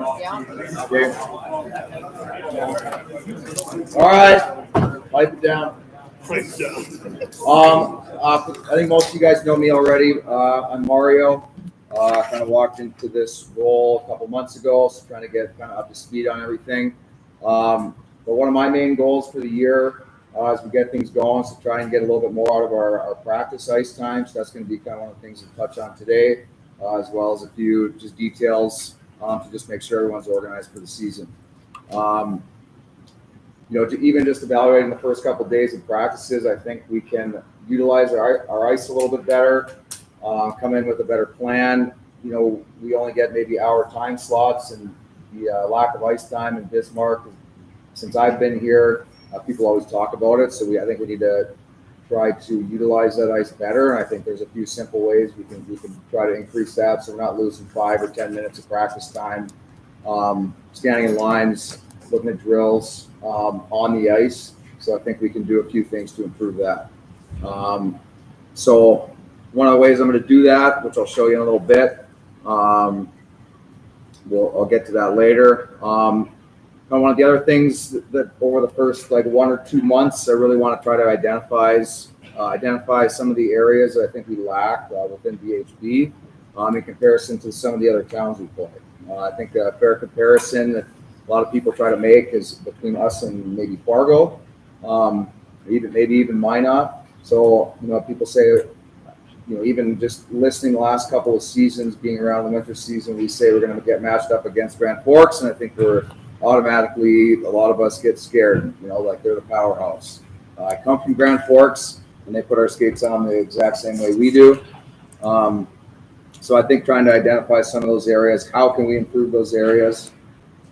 Okay. All right. Pipe it down. I think most of you guys know me already. I'm Mario. Kind of walked into this role a couple months ago, so trying to get kind of up to speed on everything. But one of my main goals for the year as we get things going is to try and get a little bit more out of our practice ice time. So that's going to be kind of one of the things to touch on today, as well as a few just details to just make sure everyone's organized for the season. To even just evaluating the first couple of days of practices, I think we can utilize our ice a little bit better, come in with a better plan. We only get maybe hour time slots, and the lack of ice time in Bismarck, since I've been here, people always talk about it. So I think we need to try to utilize that ice better. And I think there's a few simple ways we can try to increase that, so we're not losing 5 or 10 minutes of practice time, scanning in lines, looking at drills on the ice. So I think we can do a few things to improve that. So one of the ways I'm going to do that, which I'll show you in a little bit, I'll get to that later. One of the other things that over the first 1 or 2 months, I really want to try to identify some of the areas that I think we lack within BHB in comparison to some of the other towns we play. I think a fair comparison that a lot of people try to make is between us and maybe Fargo, maybe even Minot. So people say, even just listening the last couple of seasons, being around the winter season, we say we're going to get matched up against Grand Forks, and I think we're automatically, a lot of us get scared, like they're the powerhouse. I come from Grand Forks, and they put our skates on the exact same way we do. So I think trying to identify some of those areas, how can we improve those areas,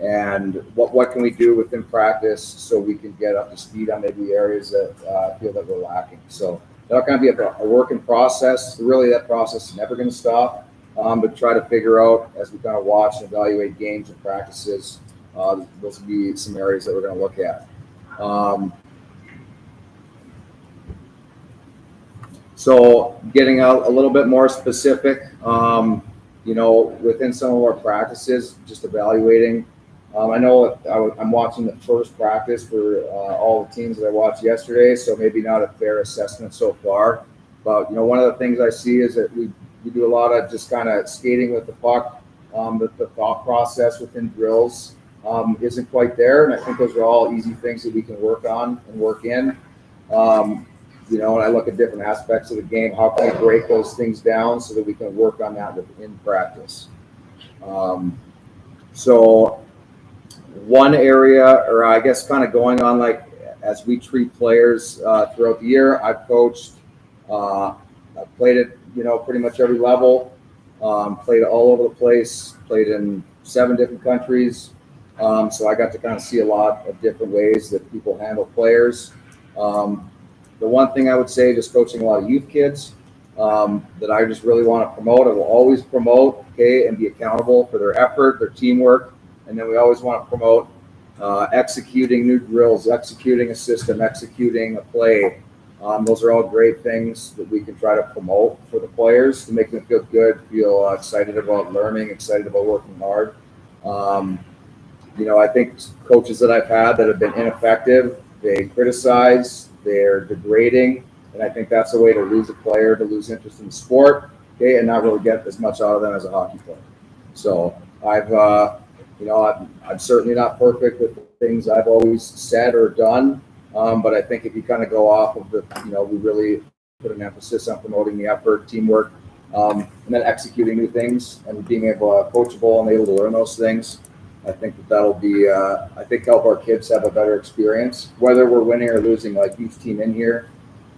and what can we do within practice so we can get up to speed on maybe areas that I feel that we're lacking. So that'll kind of be a work in process. Really, that process is never going to stop, but try to figure out as we kind of watch and evaluate games and practices. Those will be some areas that we're going to look at. So getting a little bit more specific, within some of our practices, just evaluating. I know I'm watching the first practice for all the teams that I watched yesterday, so maybe not a fair assessment so far. But, one of the things I see is that we do a lot of just kind of skating with the puck. The thought process within drills isn't quite there, and I think those are all easy things that we can work on and work in. And I look at different aspects of the game. How can we break those things down so that we can work on that within practice? So one area, or I guess kind of going on as we treat players throughout the year, I've coached, I've played at, pretty much every level, played all over the place, played in 7 different countries. So I got to kind of see a lot of different ways that people handle players. The one thing I would say, just coaching a lot of youth kids, that I just really want to promote, I will always promote, and be accountable for their effort, their teamwork. And then we always want to promote executing new drills, executing a system, executing a play. Those are all great things that we can try to promote for the players to make them feel good, feel excited about learning, excited about working hard. I think coaches that I've had that have been ineffective, they criticize, they're degrading, and I think that's a way to lose a player, to lose interest in the sport, and not really get as much out of them as a hockey player. So I'm certainly not perfect with the things I've always said or done, but I think if you kind of go off of we really put an emphasis on promoting the effort, teamwork, and then executing new things and being coachable and able to learn those things. I think that'll be, help our kids have a better experience. Whether we're winning or losing, like each team in here,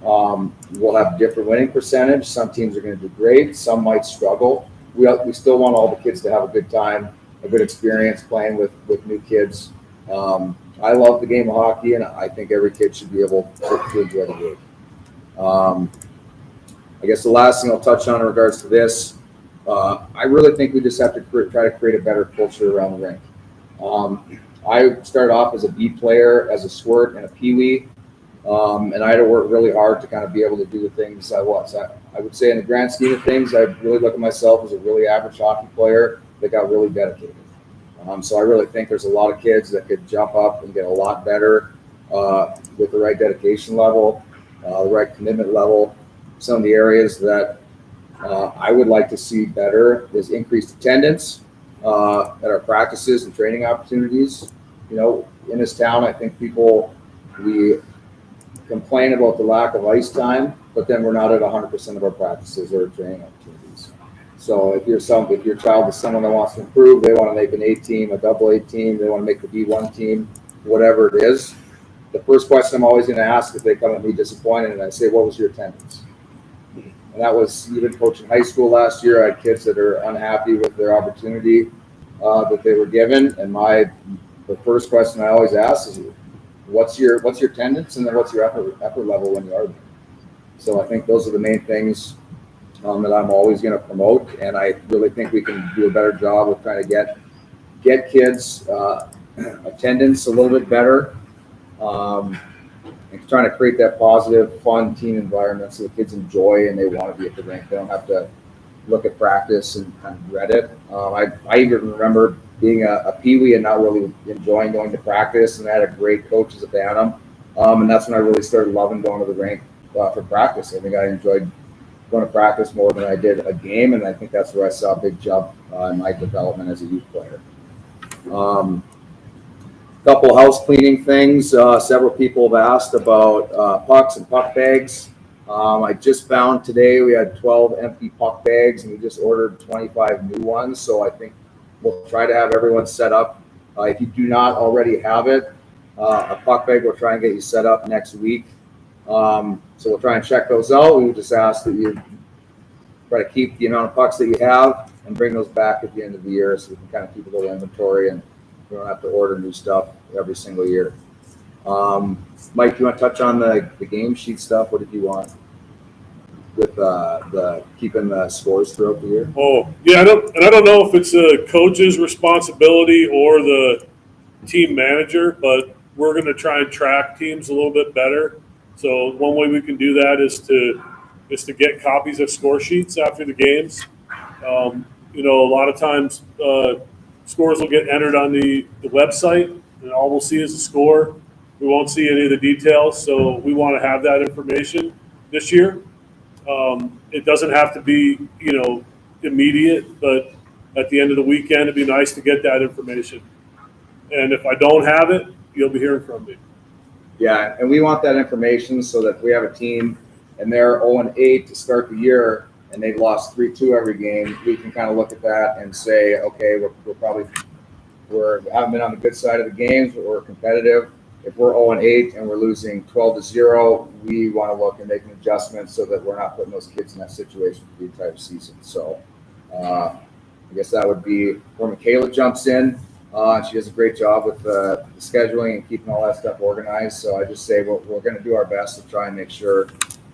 we'll have different winning percentage. Some teams are going to do great. Some might struggle. We still want all the kids to have a good time, a good experience playing with new kids. I love the game of hockey, and I think every kid should be able to enjoy the game. I guess the last thing I'll touch on in regards to this, I really think we just have to try to create a better culture around the rink. I started off as a B player, as a squirt, and a peewee, and I had to work really hard to kind of be able to do the things I was. I would say in the grand scheme of things, I really look at myself as a really average hockey player that got really dedicated. So I really think there's a lot of kids that could jump up and get a lot better with the right dedication level, the right commitment level. Some of the areas that I would like to see better is increased attendance at our practices and training opportunities. You know, in this town, I think we complain about the lack of ice time, but then we're not at 100% of our practices or training opportunities. So if your child is someone that wants to improve, they want to make an A team, a double A team, they want to make the B1 team, whatever it is, the first question I'm always going to ask if they come at me disappointed, and I say, what was your attendance? And that was even coaching high school last year. I had kids that are unhappy with their opportunity that they were given, and the first question I always ask is, what's your attendance, and then what's your effort level when you are there? So I think those are the main things that I'm always going to promote, and I really think we can do a better job of trying to get kids attendance a little bit better, and trying to create that positive, fun team environment so the kids enjoy and they want to be at the rink. They don't have to look at practice and kind of dread it. I even remember being a peewee and not really enjoying going to practice, and I had a great coach as a Bantam, and that's when I really started loving going to the rink for practice. I think I enjoyed going to practice more than I did a game, and I think that's where I saw a big jump in my development as a youth player. Couple house cleaning things. Several people have asked about pucks and puck bags. I just found today we had 12 empty puck bags, and we just ordered 25 new ones. So I think we'll try to have everyone set up. If you do not already have it, a puck bag, we'll try and get you set up next week. So we'll try and check those out. We will just ask that you try to keep the amount of pucks that you have and bring those back at the end of the year so we can kind of keep a little inventory and we don't have to order new stuff every single year. Mike, do you want to touch on the game sheet stuff? What did you want with the keeping the scores throughout the year? Oh, yeah, I don't know if it's a coach's responsibility or the team manager, but we're going to try and track teams a little bit better. So one way we can do that is to get copies of score sheets after the games. You know, a lot of times scores will get entered on the website, and all we'll see is the score. We won't see any of the details, so we want to have that information this year. It doesn't have to be, you know, immediate, but at the end of the weekend, it'd be nice to get that information. And if I don't have it, you'll be hearing from me. Yeah, and we want that information so that if we have a team and they're 0-8 to start the year and they've lost 3-2 every game, we can kind of look at that and say, okay, we haven't been on the good side of the games, but we're competitive. If we're 0-8 and we're losing 12-0, we want to look and make an adjustment so that we're not putting those kids in that situation for the entire season. So I guess that would be where Michaela jumps in. She does a great job with the scheduling and keeping all that stuff organized. So I just say we're going to do our best to try and make sure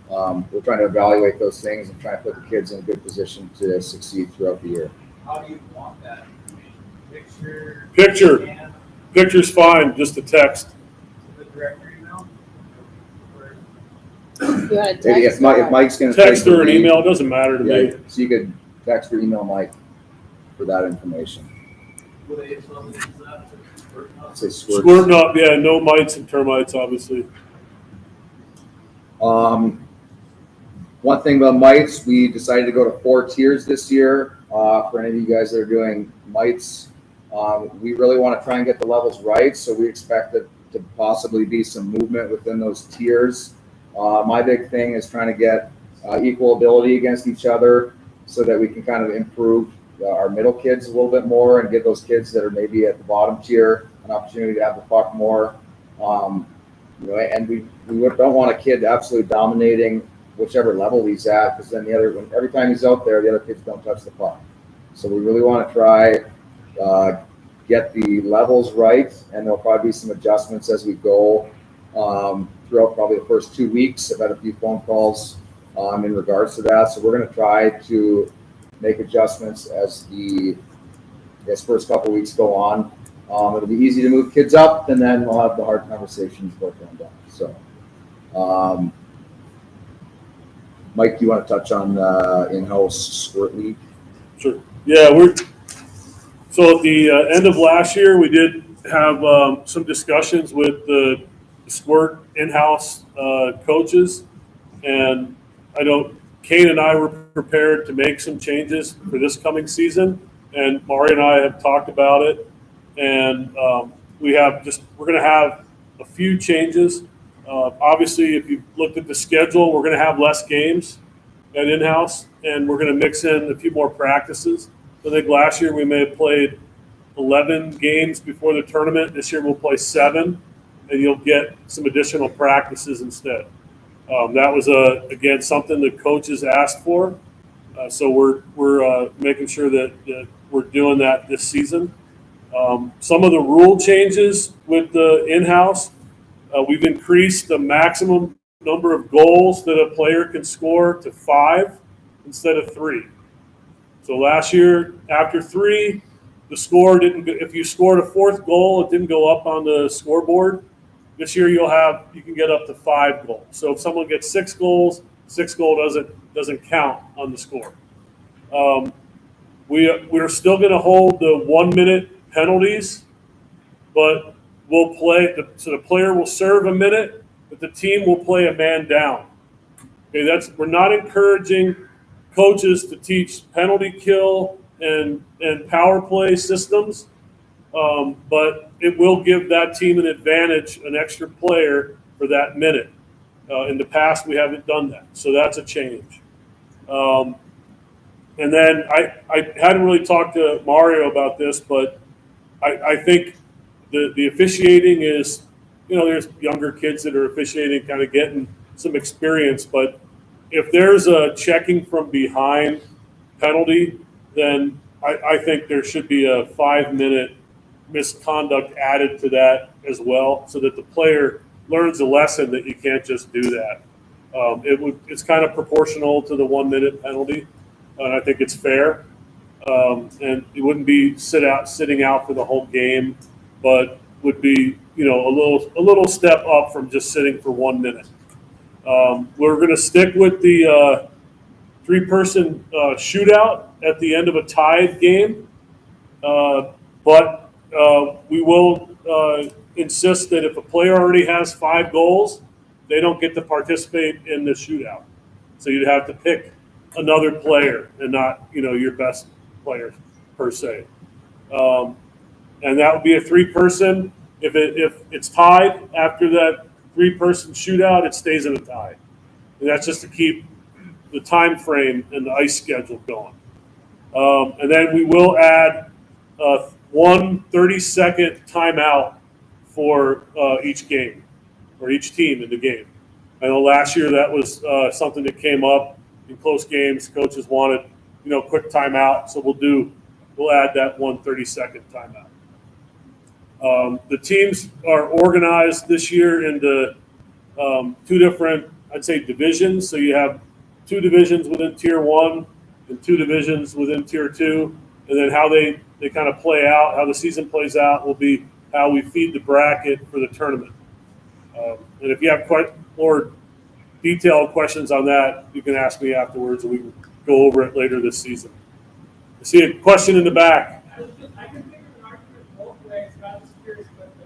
we're trying to evaluate those things and try to put the kids in a good position to succeed throughout the year. How do you want that? Picture's fine, just a text. The director email? You want to Maybe text if Mike's going to Text or an email, it doesn't matter to me. So you could text or email Mike for that information. Will they tell me that? Say squirt. Squirting up, yeah, no mites and termites, obviously. One thing about mites, we decided to go to 4 tiers this year. For any of you guys that are doing mites, we really want to try and get the levels right. So we expect it to possibly be some movement within those tiers. My big thing is trying to get equal ability against each other so that we can kind of improve our middle kids a little bit more and give those kids that are maybe at the bottom tier an opportunity to have the puck more. You know, and we don't want a kid absolutely dominating whichever level he's at, because then every time he's out there, the other kids don't touch the puck. So we really want to try get the levels right, and there'll probably be some adjustments as we go throughout probably the first 2 weeks. I've had a few phone calls in regards to that, so we're going to try to make adjustments as the first couple weeks go on. It'll be easy to move kids up, and then we'll have the hard conversations about going down. So, Mike, do you want to touch on the in-house squirt league? Sure. Yeah, So at the end of last year, we did have some discussions with the Squirt in-house coaches, and I know Kane and I were prepared to make some changes for this coming season, and Mari and I have talked about it, and we're going to have a few changes. Obviously, if you looked at the schedule, we're going to have less games at in-house, and we're going to mix in a few more practices. I think last year we may have played 11 games before the tournament. This year we'll play 7, and you'll get some additional practices instead. That was, again, something the coaches asked for. So we're making sure that we're doing that this season. Some of the rule changes with the in-house, we've increased the maximum number of goals that a player can score to 5 instead of 3. So last year, after 3, the score didn't. If you scored a 4th goal, it didn't go up on the scoreboard. This year, you can get up to 5 goals. So if someone gets 6 goals, 6 goal doesn't count on the score. We're still going to hold the 1-minute penalties, but we'll play. So the player will serve a minute, but the team will play a man down. Okay, we're not encouraging coaches to teach penalty kill and power play systems, but it will give that team an advantage, an extra player for that minute. In the past, we haven't done that, so that's a change. And then I hadn't really talked to Mario about this, but I think the officiating is, there's younger kids that are officiating, kind of getting some experience, but if there's a checking from behind penalty, then I think there should be a 5-minute misconduct added to that as well, so that the player learns a lesson that you can't just do that. It's kind of proportional to the 1-minute penalty, and I think it's fair. And it wouldn't be sitting out for the whole game, but would be a little step up from just sitting for 1 minute. We're going to stick with the 3-person shootout at the end of a tied game, but we will insist that if a player already has 5 goals, they don't get to participate in the shootout. So you'd have to pick another player and not your best player per se. And that would be a 3-person. If it's tied after that 3-person shootout, it stays in a tie. And that's just to keep the time frame and the ice schedule going. And then we will add 1 30-second timeout for each game or each team in the game. I know last year that was something that came up in close games. Coaches wanted, quick timeout, so we'll add that 1 30-second timeout. The teams are organized this year into 2 different, I'd say, divisions. So you have 2 divisions within Tier 1 and 2 divisions within Tier 2. And then how they kind of play out, how the season plays out, will be how we feed the bracket for the tournament. And if you have quite more detailed questions on that, you can ask me afterwards, and we can go over it later this season. I see a question in the back. I can think of an argument both ways, but I was curious about the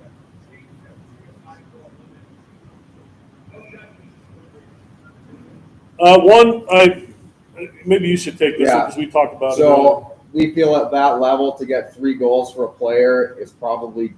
change of 3 Maybe you should take this one because we talked about it. So we feel at that level to get 3 goals for a player is probably,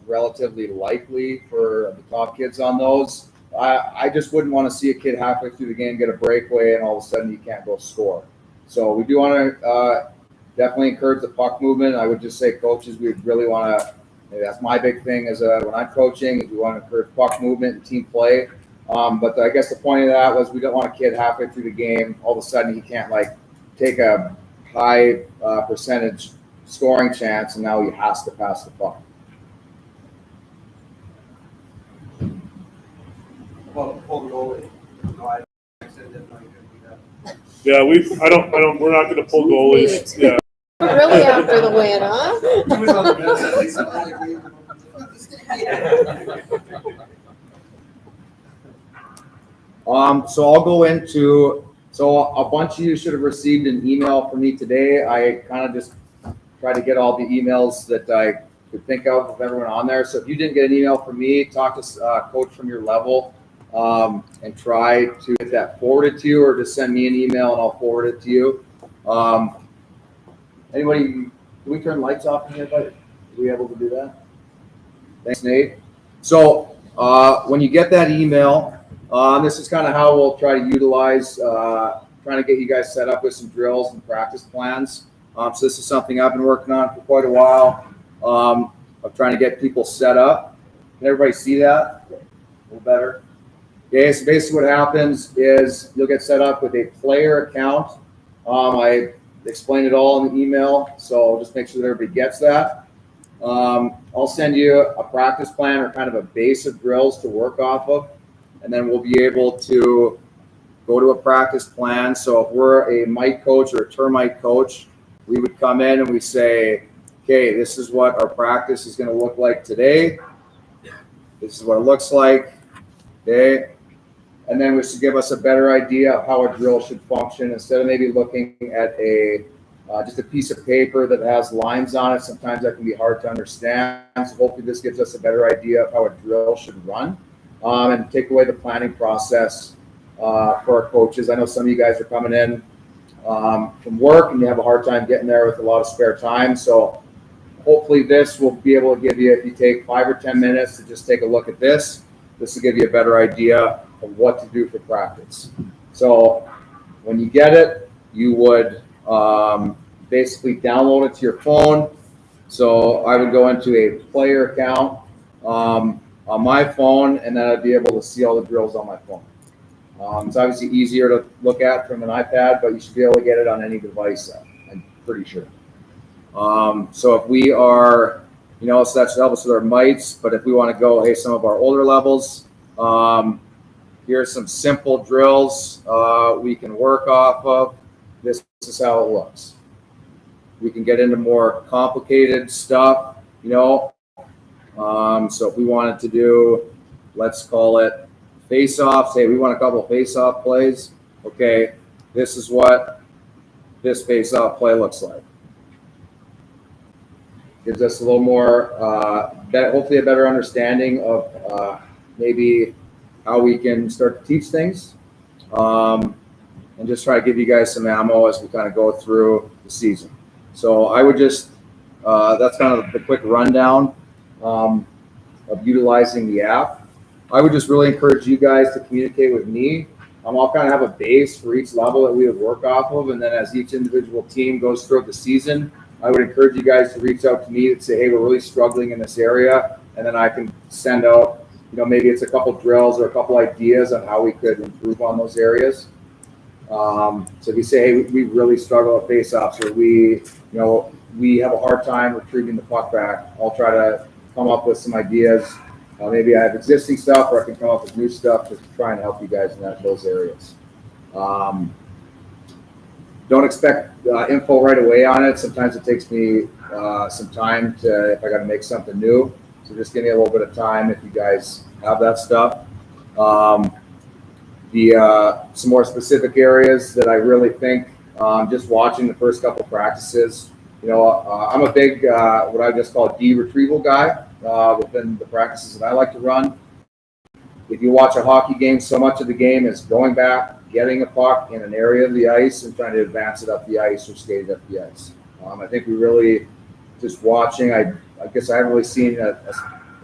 relatively likely for the top kids on those. I just wouldn't want to see a kid halfway through the game get a breakaway and all of a sudden you can't go score. So we do want to definitely encourage the puck movement. I would just say, coaches, we really want to. That's my big thing when I'm coaching, is we want to encourage puck movement and team play. But I guess the point of that was we don't want a kid halfway through the game, all of a sudden he can't take a high percentage scoring chance, and now he has to pass the puck. Well, pull goalie. No, I said that like Yeah, we're not going to pull goalies. Yeah. Really after the win, huh? he was on the bench at least. So I'll go into. So a bunch of you should have received an email from me today. I kind of just tried to get all the emails that I could think of everyone on there. So if you didn't get an email from me, talk to a coach from your level and try to get that forwarded to you, or just send me an email and I'll forward it to you. Anybody, can we turn lights off in here, buddy? Are we able to do that? Thanks, Nate. So when you get that email, this is kind of how we'll try to utilize, trying to get you guys set up with some drills and practice plans. So this is something I've been working on for quite a while, of trying to get people set up. Can everybody see that? A little better. Okay, so basically what happens is you'll get set up with a player account. I explained it all in the email, so just make sure that everybody gets that. I'll send you a practice plan or kind of a base of drills to work off of, and then we'll be able to go to a practice plan. So if we're a mite coach or a termite coach, we would come in and we say, okay, this is what our practice is going to look like today. This is what it looks like. Okay. And then which should give us a better idea of how a drill should function, instead of maybe looking at just a piece of paper that has lines on it. Sometimes that can be hard to understand. So hopefully this gives us a better idea of how a drill should run, and take away the planning process for our coaches. I know some of you guys are coming in from work and you have a hard time getting there with a lot of spare time. So hopefully this will be able to give you, if you take 5 or 10 minutes to just take a look at this will give you a better idea of what to do for practice. So when you get it, you would basically download it to your phone. So I would go into a player account on my phone, and then I'd be able to see all the drills on my phone. It's obviously easier to look at from an iPad, but you should be able to get it on any device, I'm pretty sure. So if we are, so that should help us with our mites, but if we want to go, hey, some of our older levels, here's some simple drills we can work off of. This is how it looks. We can get into more complicated stuff, so if we wanted to do, let's call it face-offs, say we want a couple of face-off plays. Okay, this is what this face-off play looks like. Gives us a little more, hopefully a better understanding of maybe how we can start to teach things, and just try to give you guys some ammo as we kind of go through the season. So I would just, that's kind of the quick rundown of utilizing the app. I would just really encourage you guys to communicate with me. I'll kind of have a base for each level that we would work off of, and then as each individual team goes throughout the season, I would encourage you guys to reach out to me and say, hey, we're really struggling in this area, and then I can send out, maybe it's a couple drills or a couple ideas on how we could improve on those areas. So if you say, hey, we really struggle at face-offs, or we have a hard time retrieving the puck back, I'll try to come up with some ideas. Maybe I have existing stuff, or I can come up with new stuff to try and help you guys in those areas. Don't expect info right away on it. Sometimes it takes me some time if I got to make something new. So just give me a little bit of time if you guys have that stuff. Some more specific areas that I really think, just watching the first couple practices, I'm a big, what I just call de-retrieval guy within the practices that I like to run. If you watch a hockey game, so much of the game is going back, getting a puck in an area of the ice and trying to advance it up the ice or skate it up the ice. I think we really, just watching, I guess I haven't really seen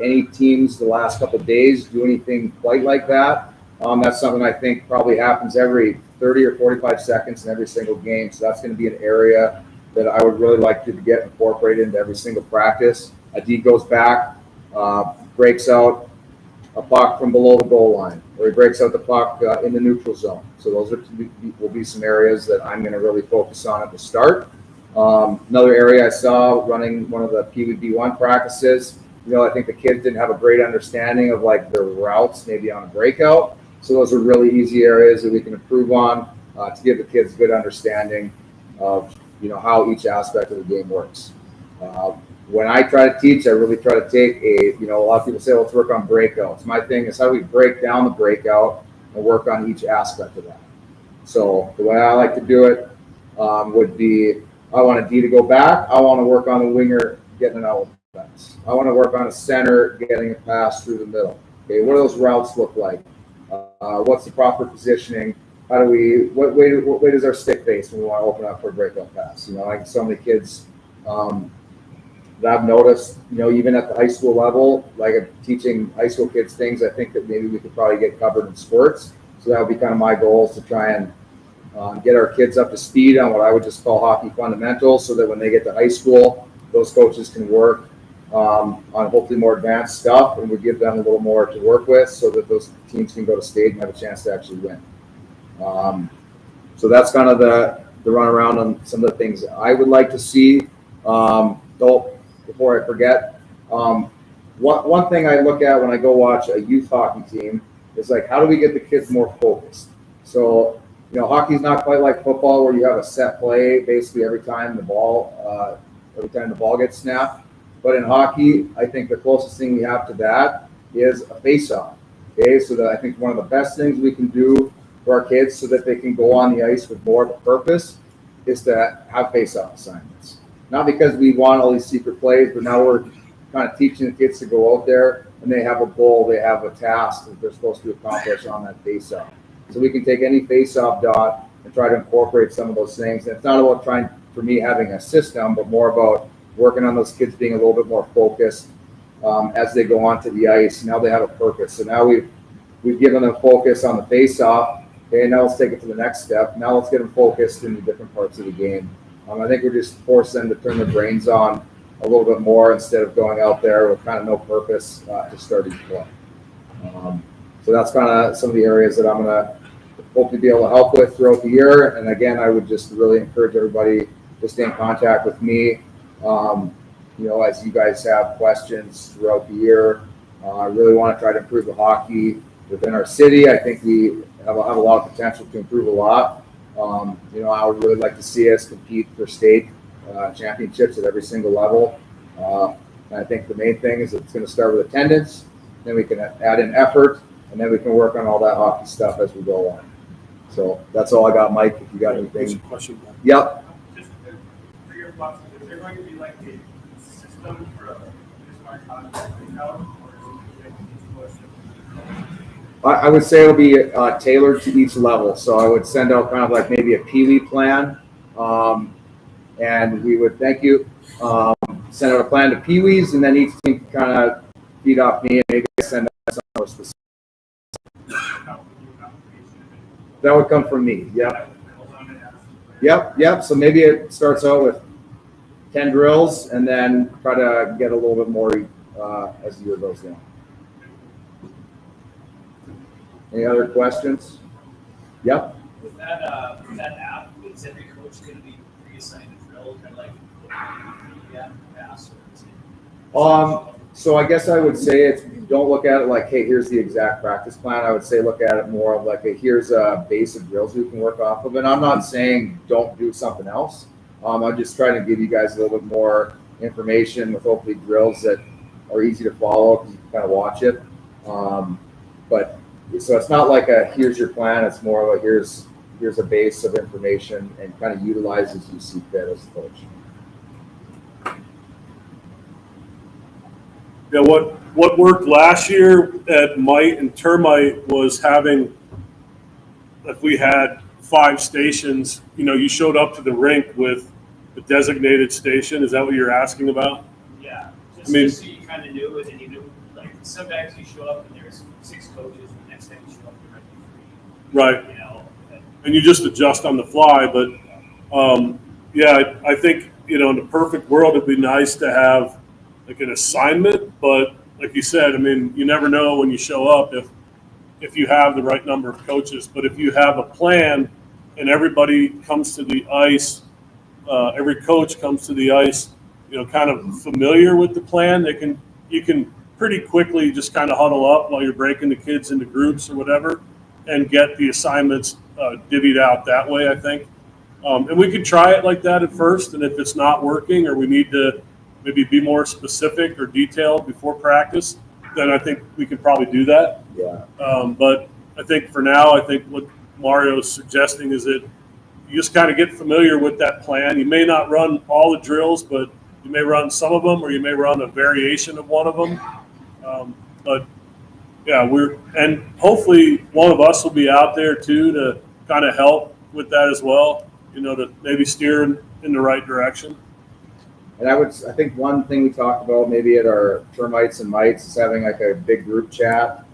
any teams the last couple of days do anything quite like that. That's something I think probably happens every 30 or 45 seconds in every single game. So that's going to be an area that I would really like to get incorporated into every single practice. A D goes back, breaks out a puck from below the goal line, or he breaks out the puck in the neutral zone. So those will be some areas that I'm going to really focus on at the start. Another area I saw running one of the PVB1 practices, I think the kids didn't have a great understanding of like their routes maybe on a breakout. So those are really easy areas that we can improve on to give the kids a good understanding of how each aspect of the game works. When I try to teach, I really try to take a lot of people say, let's work on breakouts. My thing is how do we break down the breakout and work on each aspect of that. So the way I like to do it would be I want a D to go back. I want to work on a winger getting an out pass. I want to work on a center getting a pass through the middle. Okay, what do those routes look like? What's the proper positioning? How do we? What way does our stick face when we want to open up for a breakout pass? You know, like so many kids that I've noticed, you know, even at the high school level, like teaching high school kids things, I think that maybe we could probably get covered in sports. So that would be kind of my goal, is to try and get our kids up to speed on what I would just call hockey fundamentals, so that when they get to high school, those coaches can work on hopefully more advanced stuff, and we give them a little more to work with, so that those teams can go to state and have a chance to actually win. So that's kind of the run around on some of the things I would like to see. Before I forget, one thing I look at when I go watch a youth hockey team is like, how do we get the kids more focused? So, you know, hockey's not quite like football where you have a set play basically every time the ball gets snapped. But in hockey, I think the closest thing we have to that is a face-off. Okay, so that I think one of the best things we can do for our kids so that they can go on the ice with more of a purpose is to have face-off assignments. Not because we want all these secret plays, but now we're kind of teaching the kids to go out there and they have a goal, they have a task that they're supposed to accomplish on that face-off. So we can take any face-off dot and try to incorporate some of those things. And it's not about trying, for me, having a system, but more about working on those kids being a little bit more focused as they go onto the ice. Now they have a purpose. So now we've given them focus on the face-off. Okay, now let's take it to the next step. Now let's get them focused in the different parts of the game. I think we're just forcing them to turn their brains on a little bit more instead of going out there with kind of no purpose to start each play. So that's kind of some of the areas that I'm going to hopefully be able to help with throughout the year. And again, I would just really encourage everybody to stay in contact with me. You know, as you guys have questions throughout the year, I really want to try to improve the hockey within our city. I think we have a lot of potential to improve a lot. You know, I would really like to see us compete for state championships at every single level. And I think the main thing is it's going to start with attendance, then we can add in effort, and then we can work on all that hockey stuff as we go along. So that's all I got, Mike. If you got anything. Question. Yep. Just for your thoughts, is there going to be like a system for smart contract out, or is it like I would say it'll be tailored to each level. So I would send out kind of like maybe a Pee-wee plan, and we would send out a plan to Pee-wees, and then each team can kind of feed off me and maybe send out some more specific. That would come from me. Yep. So maybe it starts out with 10 drills, and then try to get a little bit more as the year goes on. Any other questions? Yep. With that app, is every coach going to be reassigned a drill, kind of like pass? So I guess I would say don't look at it like, hey, here's the exact practice plan. I would say look at it more of like, here's a base of drills we can work off of. And I'm not saying don't do something else. I'm just trying to give you guys a little bit more information with hopefully drills that are easy to follow because you can kind of watch it. But so it's not like here's your plan. It's more like here's a base of information and kind of utilize as you see fit as a coach. Yeah, what worked last year at Mite and Termite was having, if we had 5 stations, you know, you showed up to the rink with a designated station. Is that what you're asking about? Yeah, I mean, just so you kind of knew it, and you knew, like, sometimes you show up and there's 6 coaches, and the next time you show up there might be 3. Right. You know, And you just adjust on the fly. But yeah, I think, you know, in the perfect world, it'd be nice to have like an assignment. But like you said, I mean, you never know when you show up if you have the right number of coaches. But if you have a plan and everybody comes to the ice, every coach comes to the ice, you know, kind of familiar with the plan, you can pretty quickly just kind of huddle up while you're breaking the kids into groups or whatever and get the assignments divvied out that way, I think. And we could try it like that at first, and if it's not working or we need to maybe be more specific or detailed before practice, then I think we could probably do that. Yeah. But I think for now, I think what Mario's suggesting is that you just kind of get familiar with that plan. You may not run all the drills, but you may run some of them, or you may run a variation of one of them. But yeah, and hopefully one of us will be out there too to kind of help with that as well. To maybe steer in the right direction. And I think one thing we talked about maybe at our termites and mites is having like a big group chat.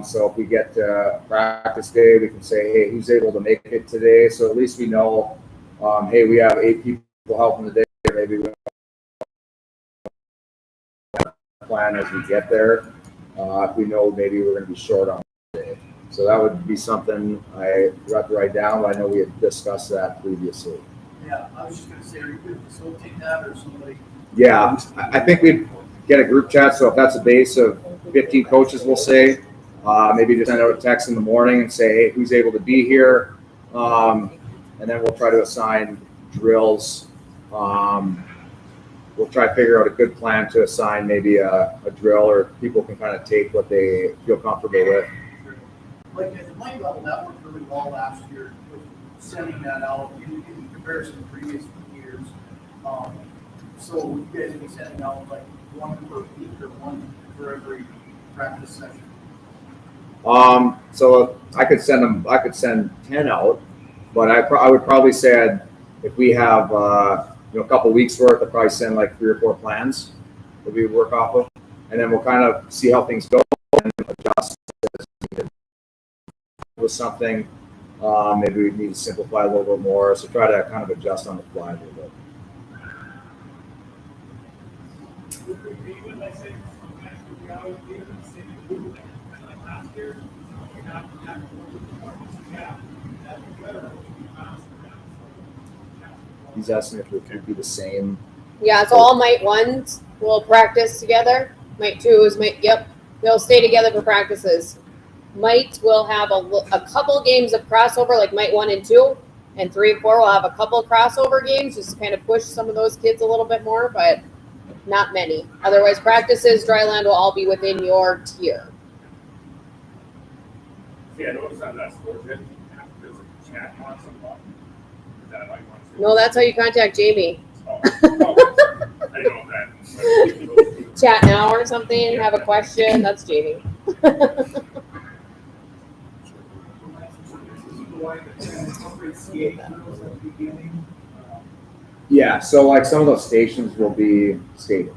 So if we get to practice day, we can say, hey, who's able to make it today? So at least we know, hey, we have 8 people helping today. Maybe we plan as we get there. If we know maybe we're going to be short on today. So that would be something I forgot to write down, but I know we had discussed that previously. Yeah, I was just gonna say, are you gonna facilitate that or somebody? Yeah, I think we'd get a group chat. So if that's a base of 15 coaches, we'll say, maybe just send out a text in the morning and say, hey, who's able to be here? And then we'll try to assign drills. We'll try to figure out a good plan to assign maybe a drill, or people can kind of take what they feel comfortable with. Like at the mic level, that worked really well last year with sending that out in comparison to previous years. So you guys will be sending out like one per week or one for every practice session. So I could send 10 out, but I would probably say if we have a couple weeks worth, I'd probably send like 3 or 4 plans that we would work off of, and then we'll kind of see how things go and adjust as needed. With something, maybe we need to simplify a little bit more, so try to kind of adjust on the fly a little bit. He's asking if it could be the same. Yeah, so all Mite 1s will practice together. Mite 2s, they'll stay together for practices. Mites will have a couple games of crossover, like Mite 1 and 2, and 3 and 4 will have a couple crossover games, just to kind of push some of those kids a little bit more, but not many. Otherwise, practices, dryland will all be within your tier. Yeah, notice on that score bit, there's a chat on some button. Is that how you want to see it? No, that's how you contact Jamie. Oh, I know that. Chat now or something, have a question, that's Jamie. Yeah, so like some of those stations will be stable.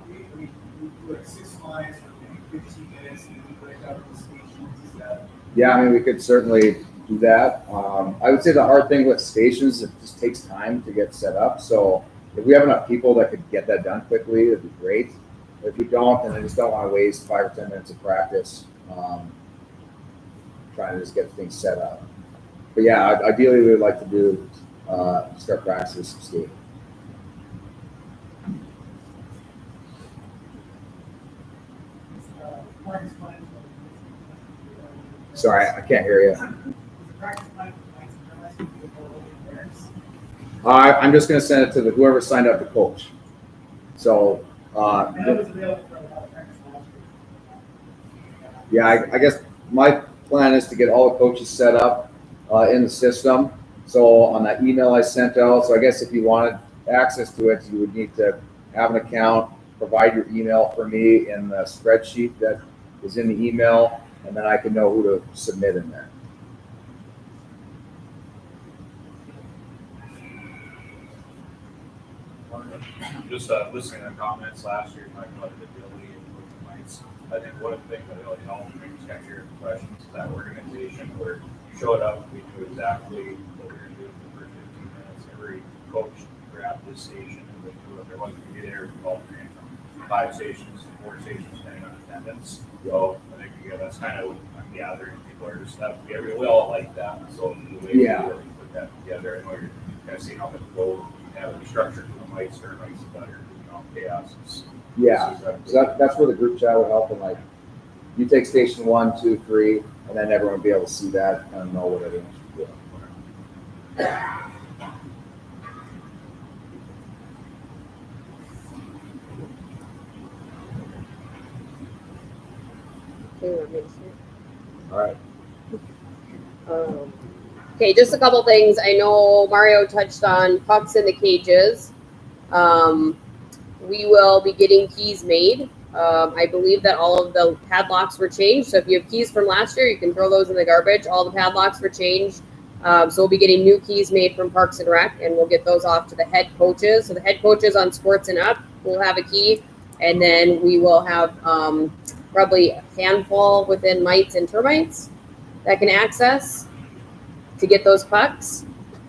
We do like 6 lines for maybe 15 minutes and we break out the stations. Is that? Yeah, I mean, we could certainly do that. I would say the hard thing with stations, it just takes time to get set up. So if we have enough people that could get that done quickly, it'd be great. If we don't, then I just don't want to waste 5 or 10 minutes of practice trying to just get things set up. But yeah, ideally we would like to do start practices stable. Sorry, I can't hear you. I'm just going to send it to whoever signed up to coach. So, yeah, I guess my plan is to get all the coaches set up in the system. So on that email I sent out, so I guess if you wanted access to it, you would need to have an account, provide your email for me in the spreadsheet that is in the email, and then I can know who to submit in there. Just listening to the comments last year, talking about the ability of moving lights. I think one of the things that really helped me check your questions is that organization where you showed up, we knew exactly what we were going to do for the first 15 minutes. Every coach grabbed this station and went through it. There wasn't going to be there from 5 stations, 4 stations, depending on attendance. So I think that's kind of what I'm gathering. People are just that we all like that. So the way we really put that together, and you're kind of seeing how it goes. Have a structure for the mics, turn mics better, chaos is. Yeah, so that's where the group chat would help. And like, you take station 1, 2, 3, and then everyone will be able to see that and know what everyone should do. All right. Okay, just a couple things. I know Mario touched on pucks in the cages. We will be getting keys made. I believe that all of the padlocks were changed. So if you have keys from last year, you can throw those in the garbage. All the padlocks were changed. So we'll be getting new keys made from Parks and Rec, and we'll get those off to the head coaches. So the head coaches on sports and up will have a key, and then we will have probably a handful within mites and termites that can access to get those pucks.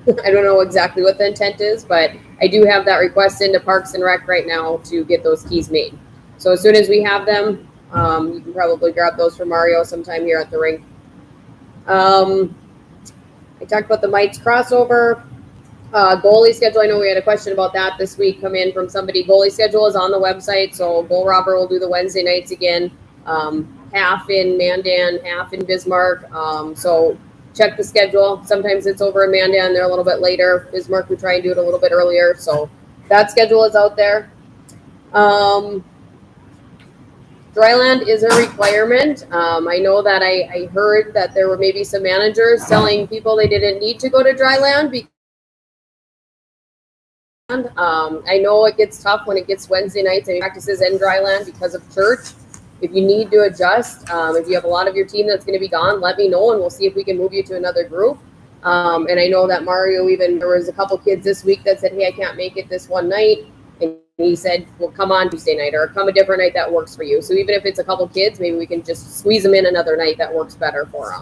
I don't know exactly what the intent is, but I do have that request into Parks and Rec right now to get those keys made. So as soon as we have them, you can probably grab those from Mario sometime here at the rink. I talked about the mites crossover. Goalie schedule, I know we had a question about that this week come in from somebody. Goalie schedule is on the website, so Goal Robber will do the Wednesday nights again. Half in Mandan, half in Bismarck. So check the schedule. Sometimes it's over in Mandan, they're a little bit later. Bismarck, we try and do it a little bit earlier. So that schedule is out there. Dryland is a requirement. I know that I heard that there were maybe some managers telling people they didn't need to go to Dryland because I know it gets tough when it gets Wednesday nights and practices in Dryland because of church. If you need to adjust, if you have a lot of your team that's going to be gone, let me know and we'll see if we can move you to another group. And I know that Mario, even there was a couple kids this week that said, hey, I can't make it this one night. And he said, well, come on Tuesday night or come a different night that works for you. So even if it's a couple kids, maybe we can just squeeze them in another night that works better for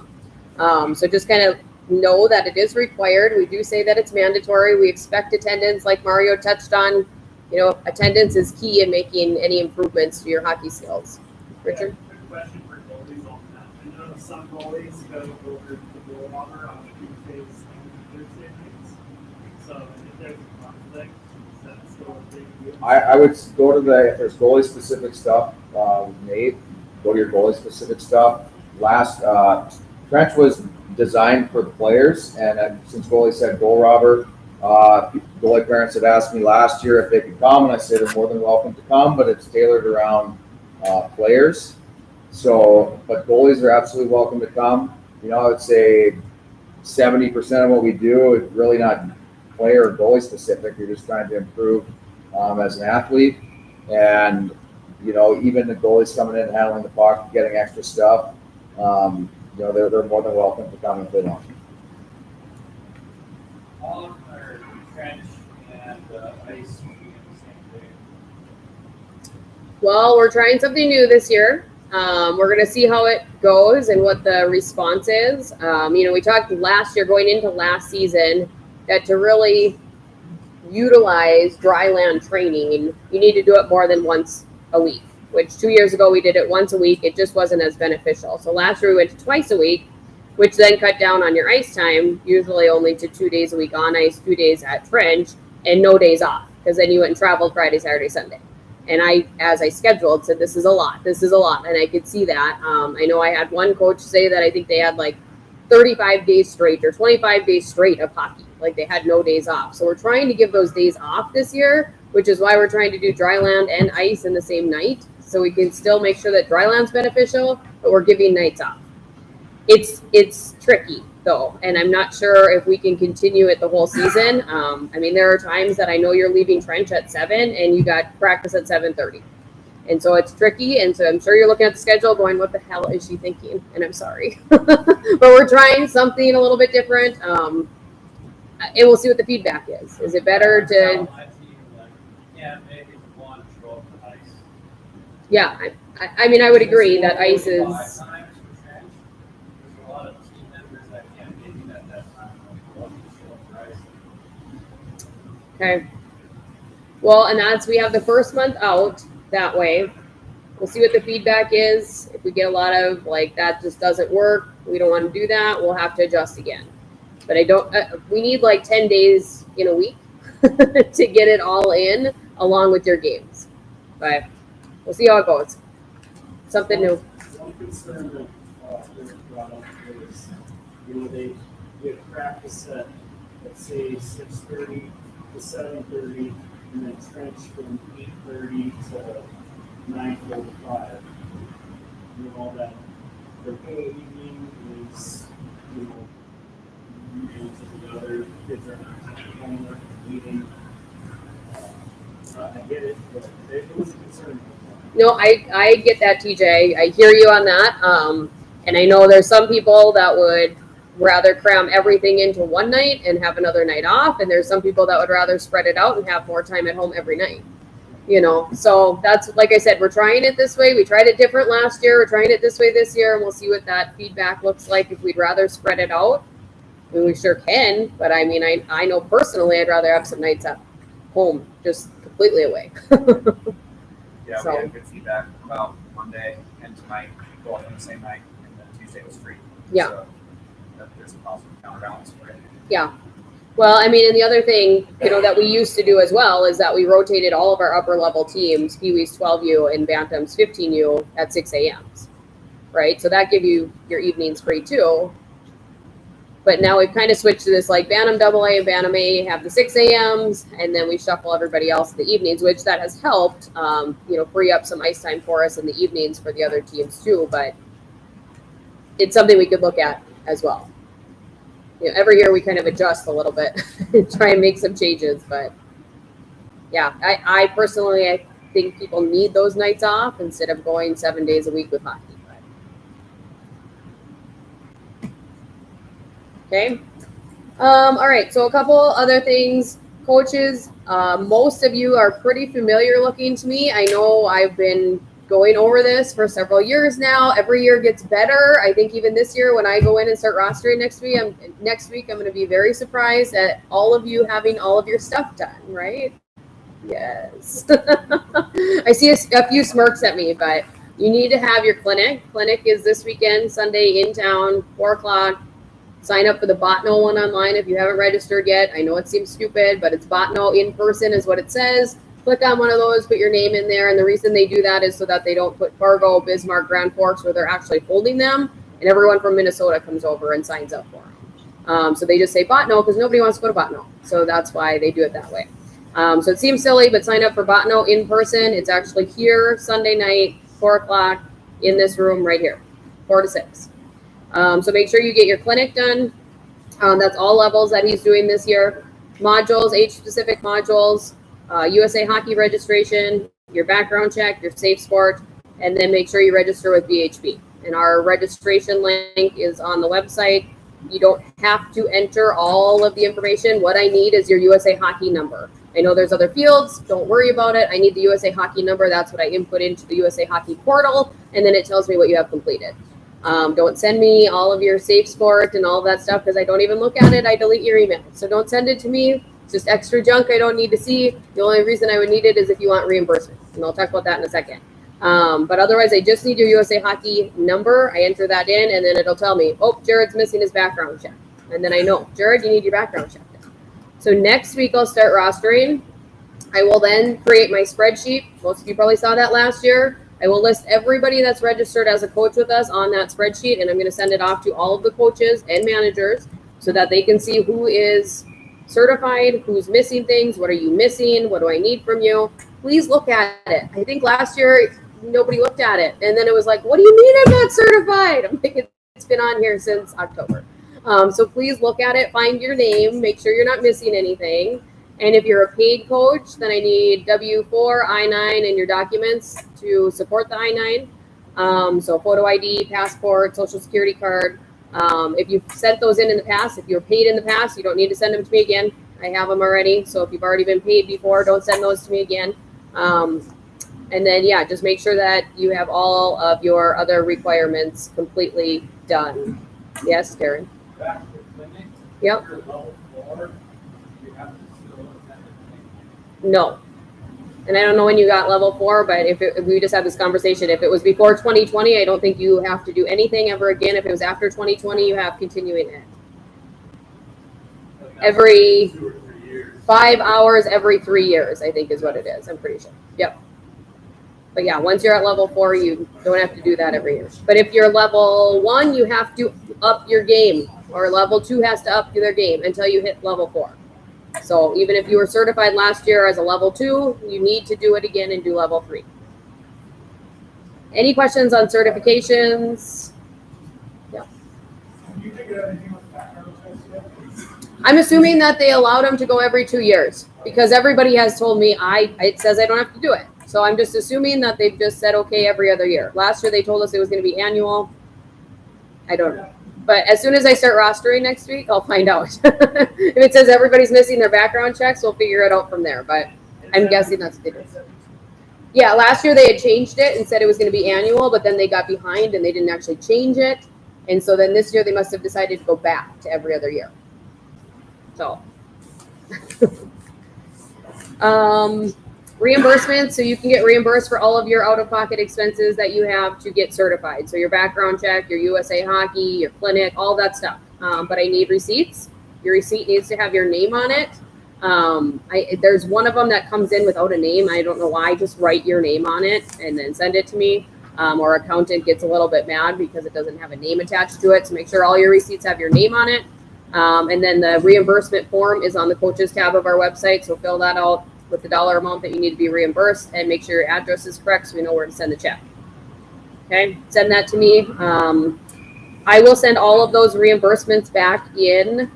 them. So just kind of know that it is required. We do say that it's mandatory. We expect attendance, like Mario touched on. You know, attendance is key in making any improvements to your hockey skills. Richard? Yeah, quick question for goalies on that. I know some goalies go over to the goal robber on Tuesdays and Thursday nights. So if there's a conflict, is that still a big deal? I would go to if there's goalie specific stuff, Nate, go to your goalie specific stuff. Trench was designed for the players, and since goalie said goal robber, goalie parents had asked me last year if they could come, and I said they're more than welcome to come, but it's tailored around players. So, but goalies are absolutely welcome to come. You know, I would say 70% of what we do is really not player or goalie specific. You're just trying to improve as an athlete. And, you know, even the goalies coming in and handling the puck, getting extra stuff, you know, they're more than welcome to come if they want. All our trench and ice will be in the same day. Well, we're trying something new this year. We're going to see how it goes and what the response is. You know, we talked last year, going into last season, that to really utilize dry land training, you need to do it more than once a week, which 2 years ago we did it once a week. It just wasn't as beneficial. So last year we went to twice a week, which then cut down on your ice time, usually only to 2 days a week on ice, 2 days at trench, and no days off, because then you went and traveled Friday, Saturday, Sunday. And I, as I scheduled, said, this is a lot. And I could see that. I know I had one coach say that I think they had like 35 days straight or 25 days straight of hockey. Like they had no days off. So we're trying to give those days off this year, which is why we're trying to do dry land and ice in the same night. So we can still make sure that dry land's beneficial, but we're giving nights off. It's tricky though, and I'm not sure if we can continue it the whole season. I mean, there are times that I know you're leaving trench at 7 and you got practice at 7:30, and so it's tricky. And so I'm sure you're looking at the schedule, going, "What the hell is she thinking?" And I'm sorry, but we're trying something a little bit different, and we'll see what the feedback is. Is it better to? Yeah, maybe one show up the ice. Yeah, I mean, I would agree that ice is. 5 times for trench. There's a lot of team members that can't make it at that time. They'll show up for ice. Okay. Well, and that's, we have the first month out that way. We'll see what the feedback is. If we get a lot of like, that just doesn't work, we don't want to do that, we'll have to adjust again. But I don't, we need like 10 days in a week to get it all in along with your games. But we'll see how it goes. Something new. One concern that Eric brought up is, you know, they get practice at, let's say, 6:30 to 7:30, and then trench from 8:30 to 9:45. You know, that the whole evening is, you know, usually some of the other kids are not homework, meeting. I get it, but it was a concern. No, I get that, TJ. I hear you on that. And I know there's some people that would rather cram everything into one night and have another night off. And there's some people that would rather spread it out and have more time at home every night. You know, so that's, like I said, we're trying it this way. We tried it different last year. We're trying it this way this year, and we'll see what that feedback looks like. If we'd rather spread it out, I mean, we sure can. But I mean, I know personally I'd rather have some nights at home, just completely away. Yeah, So. we had good feedback about Monday and tonight, both on the same night, and then Tuesday was free. Yeah. So there's a positive counterbalance for it. Yeah. Well, I mean, and the other thing, you know, that we used to do as well is that we rotated all of our upper level teams, Pee Wee's 12U and Bantam's 15U at 6 a.m.s, right? So that give you your evenings free too. But now we've kind of switched to this, like Bantam AA and Bantam A have the 6 a.m.s, and then we shuffle everybody else in the evenings, which that has helped, you know, free up some ice time for us in the evenings for the other teams too. But it's something we could look at as well. You know, every year we kind of adjust a little bit and try and make some changes. But yeah, I personally, I think people need those nights off instead of going 7 days a week with hockey. Okay. All right. So a couple other things, coaches. Most of you are pretty familiar looking to me. I know I've been going over this for several years now. Every year gets better. I think even this year when I go in and start rostering next week, I'm going to be very surprised at all of you having all of your stuff done, right? Yes. I see a few smirks at me, but you need to have your clinic. Clinic is this weekend, Sunday in town, 4 o'clock. Sign up for the Botno one online if you haven't registered yet. I know it seems stupid, but it's Botno in person is what it says. Click on one of those, put your name in there. And the reason they do that is so that they don't put Fargo, Bismarck, Grand Forks where they're actually holding them. And everyone from Minnesota comes over and signs up for them. So they just say Botno because nobody wants to go to Botno. So that's why they do it that way. So it seems silly, but sign up for Botno in person. It's actually here Sunday night, 4 o'clock in this room right here, 4 to 6. So make sure you get your clinic done. That's all levels that he's doing this year. Modules, age-specific modules, USA Hockey registration, your background check, your safe sport, and then make sure you register with BHB. And our registration link is on the website. You don't have to enter all of the information. What I need is your USA Hockey number. I know there's other fields. Don't worry about it. I need the USA Hockey number. That's what I input into the USA Hockey portal, and then it tells me what you have completed. Don't send me all of your safe sport and all that stuff because I don't even look at it. I delete your email. So don't send it to me. It's just extra junk I don't need to see. The only reason I would need it is if you want reimbursement. And I'll talk about that in a second. But otherwise, I just need your USA Hockey number. I enter that in, and then it'll tell me, oh, Jared's missing his background check. And then I know, Jared, you need your background check. So next week, I'll start rostering. I will then create my spreadsheet. Most of you probably saw that last year. I will list everybody that's registered as a coach with us on that spreadsheet, and I'm going to send it off to all of the coaches and managers so that they can see who is certified, who's missing things, what are you missing, what do I need from you. Please look at it. I think last year nobody looked at it, and then it was like, what do you mean I'm not certified? I'm like, it's been on here since October. So please look at it, find your name, make sure you're not missing anything. And if you're a paid coach, then I need W-4, I-9, and your documents to support the I-9. So photo ID, passport, social security card. If you've sent those in the past, if you're paid in the past, you don't need to send them to me again. I have them already. So if you've already been paid before, don't send those to me again. And then, yeah, just make sure that you have all of your other requirements completely done. Yes, Karen? Back to the clinic. Yep. For level 4, you have to still attend the clinic. No. And I don't know when you got level 4, but if we just had this conversation, if it was before 2020, I don't think you have to do anything ever again. If it was after 2020, you have continuing ed. Every 2 or 3 years. 5 hours every 3 years, I think is what it is. I'm pretty sure. Yep. But yeah, once you're at level 4, you don't have to do that every year. But if you're level 1, you have to up your game, or level 2 has to up their game until you hit level 4. So even if you were certified last year as a level 2, you need to do it again and do level 3. Any questions on certifications? Yeah. You figured out anything with background checks yet? I'm assuming that they allowed them to go every 2 years because everybody has told me it says I don't have to do it. So I'm just assuming that they've just said, okay, every other year. Last year they told us it was going to be annual. I don't know. But as soon as I start rostering next week, I'll find out. If it says everybody's missing their background checks, we'll figure it out from there. But I'm guessing that's what they did. Yeah, last year they had changed it and said it was going to be annual, but then they got behind and they didn't actually change it. And so then this year they must have decided to go back to every other year. So, reimbursement. So you can get reimbursed for all of your out-of-pocket expenses that you have to get certified. So your background check, your USA Hockey, your clinic, all that stuff. But I need receipts. Your receipt needs to have your name on it. There's one of them that comes in without a name. I don't know why. Just write your name on it and then send it to me. Or accountant gets a little bit mad because it doesn't have a name attached to it. So make sure all your receipts have your name on it. And then the reimbursement form is on the coaches tab of our website. So fill that out with the dollar amount that you need to be reimbursed and make sure your address is correct so we know where to send the check. Okay, send that to me. I will send all of those reimbursements back in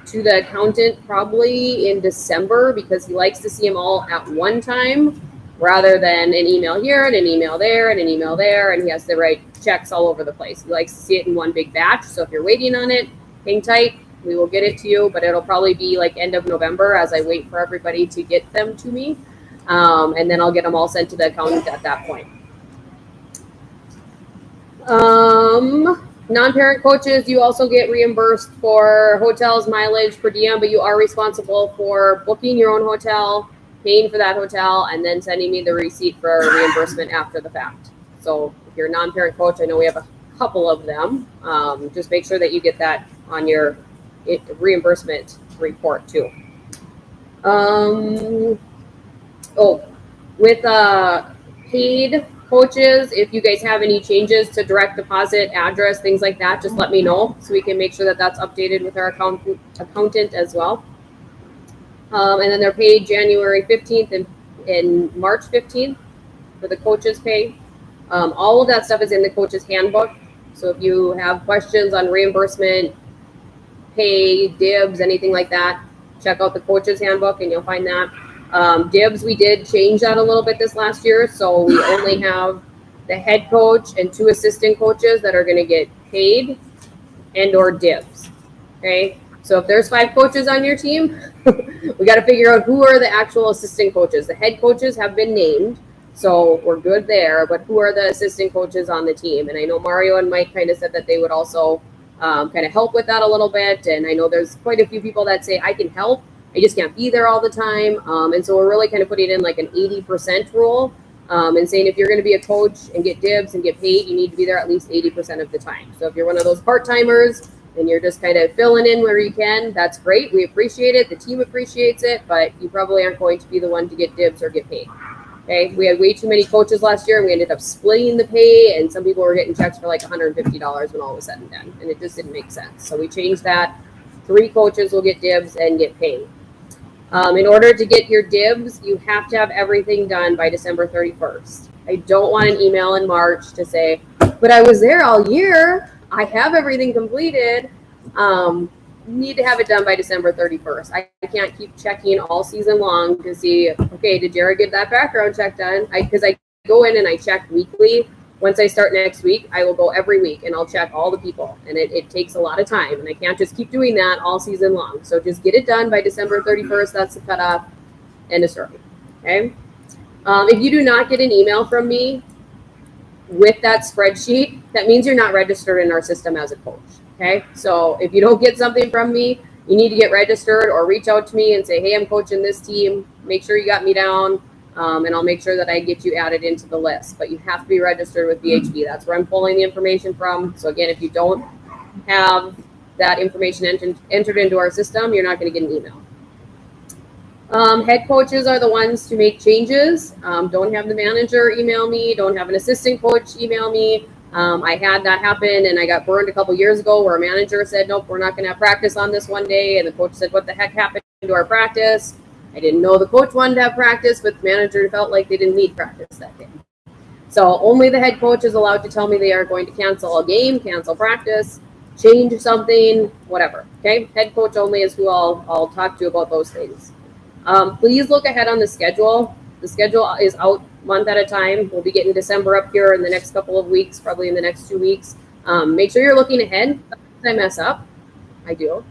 to the accountant probably in December because he likes to see them all at one time rather than an email here and an email there and an email there, and he has to write checks all over the place. He likes to see it in one big batch. So if you're waiting on it, hang tight. We will get it to you, but it'll probably be like end of November as I wait for everybody to get them to me. And then I'll get them all sent to the accountant at that point. Non-parent coaches, you also get reimbursed for hotels, mileage, per diem, but you are responsible for booking your own hotel, paying for that hotel, and then sending me the receipt for reimbursement after the fact. So if you're a non-parent coach, I know we have a couple of them. Just make sure that you get that on your reimbursement report too. With paid coaches, if you guys have any changes to direct deposit, address, things like that, just let me know so we can make sure that that's updated with our accountant as well. And then they're paid January 15th and March 15th for the coaches pay. All of that stuff is in the coaches handbook. So if you have questions on reimbursement, pay, dibs, anything like that, check out the coaches handbook and you'll find that. Dibs, we did change that a little bit this last year. So we only have the head coach and 2 assistant coaches that are going to get paid and or dibs. Okay. So if there's 5 coaches on your team, we got to figure out who are the actual assistant coaches. The head coaches have been named, so we're good there, but who are the assistant coaches on the team? And I know Mario and Mike kind of said that they would also kind of help with that a little bit. And I know there's quite a few people that say, I can help, I just can't be there all the time. And so we're really kind of putting in like an 80% rule and saying if you're going to be a coach and get dibs and get paid, you need to be there at least 80% of the time. So if you're one of those part-timers and you're just kind of filling in where you can, that's great. We appreciate it. The team appreciates it, but you probably aren't going to be the one to get dibs or get paid. Okay, we had way too many coaches last year, and we ended up splitting the pay, and some people were getting checks for like $150 when all was said and done, and it just didn't make sense. So we changed that. 3 coaches will get dibs and get paid. In order to get your dibs, you have to have everything done by December 31st. I don't want an email in March to say, but I was there all year. I have everything completed. Need to have it done by December 31st. I can't keep checking all season long to see, okay, did Jared get that background check done? Because I go in and I check weekly. Once I start next week, I will go every week and I'll check all the people. And it takes a lot of time. And I can't just keep doing that all season long. So just get it done by December 31st. That's the cutoff. End of story. Okay. If you do not get an email from me with that spreadsheet, that means you're not registered in our system as a coach. Okay, so if you don't get something from me, you need to get registered or reach out to me and say, hey, I'm coaching this team. Make sure you got me down, and I'll make sure that I get you added into the list. But you have to be registered with BHB. That's where I'm pulling the information from. So again, if you don't have that information entered into our system, you're not going to get an email. Head coaches are the ones to make changes. Don't have the manager email me. Don't have an assistant coach email me. I had that happen and I got burned a couple years ago where a manager said, nope, we're not going to have practice on this one day. And the coach said, what the heck happened to our practice? I didn't know the coach wanted to have practice, but the manager felt like they didn't need practice that day. So only the head coach is allowed to tell me they are going to cancel a game, cancel practice. change something, whatever. Okay, head coach only is who I'll talk to about those things. Please look ahead on the schedule. The schedule is out month at a time. We'll be getting December up here in the next couple of weeks, probably in the next 2 weeks. Make sure you're looking ahead. Sometimes I mess up. I do.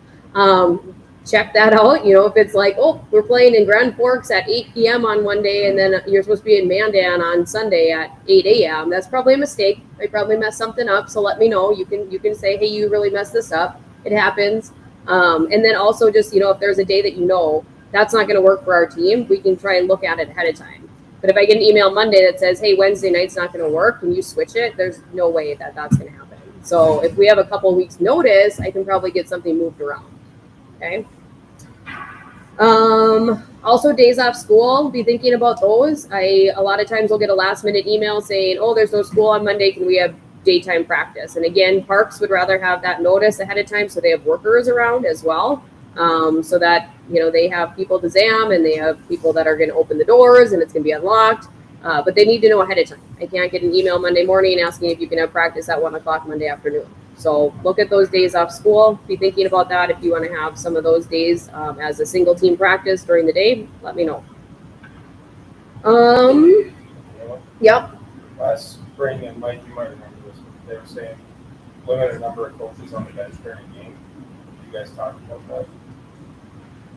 Check that out. If it's like, oh, we're playing in Grand Forks at 8 p.m. on one day, and then you're supposed to be in Mandan on Sunday at 8 a.m. That's probably a mistake. I probably messed something up. So let me know. You can say, hey, you really messed this up. It happens. And then also just, if there's a day that that's not going to work for our team, we can try and look at it ahead of time. But if I get an email Monday that says, hey, Wednesday night's not going to work, can you switch it? There's no way that that's going to happen. So if we have a couple of weeks notice, I can probably get something moved around. Okay. Also days off school, be thinking about those. A lot of times we'll get a last minute email saying, oh, there's no school on Monday. Can we have daytime practice? And again, parks would rather have that notice ahead of time so they have workers around as well. So that, they have people to zam and they have people that are going to open the doors and it's going to be unlocked. But they need to know ahead of time. I can't get an email Monday morning asking if you can have practice at 1 o'clock Monday afternoon. So look at those days off school. Be thinking about that. If you want to have some of those days as a single team practice during the day, let me know. Yep. Last spring, and Mike, you might remember this, but they were saying limited number of coaches on the bench during a game. You guys talked about that.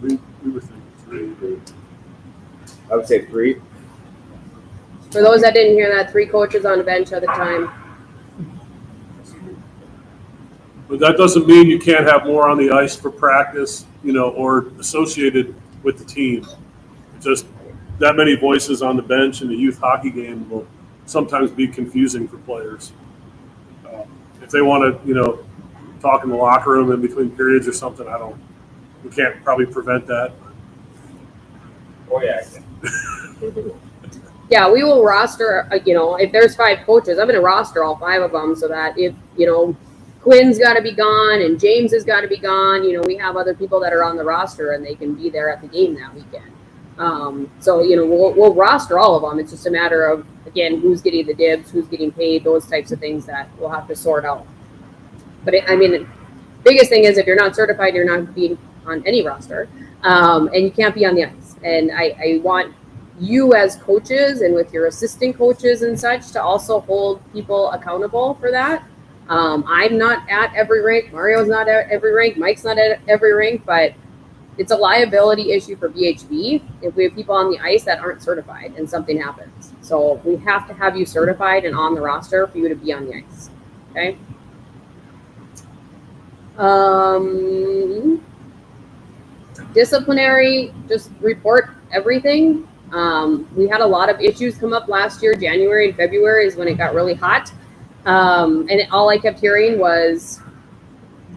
We were thinking 3. I would say 3. For those that didn't hear that, 3 coaches on the bench at a time. But that doesn't mean you can't have more on the ice for practice, or associated with the team. Just that many voices on the bench in the youth hockey game will sometimes be confusing for players. If they want to, talk in the locker room in between periods or something, we can't probably prevent that. Oh, yeah. Yeah, we will roster, if there's 5 coaches, I'm going to roster all 5 of them so that if, Quinn's got to be gone and James has got to be gone, we have other people that are on the roster and they can be there at the game that weekend. So, we'll roster all of them. It's just a matter of, again, who's getting the dibs, who's getting paid, those types of things that we'll have to sort out. But, the biggest thing is if you're not certified, you're not being on any roster, and you can't be on the ice. And I want you as coaches and with your assistant coaches and such to also hold people accountable for that. I'm not at every rink. Mario's not at every rink. Mike's not at every rink, but it's a liability issue for BHB if we have people on the ice that aren't certified and something happens. So we have to have you certified and on the roster for you to be on the ice. Okay. Disciplinary, just report everything. We had a lot of issues come up last year. January and February is when it got really hot. And all I kept hearing was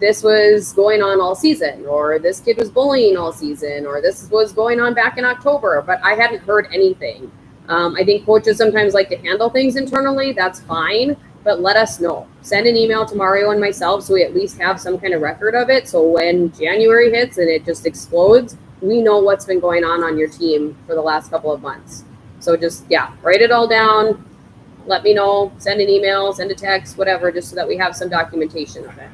this was going on all season, or this kid was bullying all season, or this was going on back in October, but I hadn't heard anything. I think coaches sometimes like to handle things internally. That's fine, but let us know. Send an email to Mario and myself so we at least have some kind of record of it. So when January hits and it just explodes, we know what's been going on your team for the last couple of months. So just, write it all down. Let me know, send an email, send a text, whatever, just so that we have some documentation of it.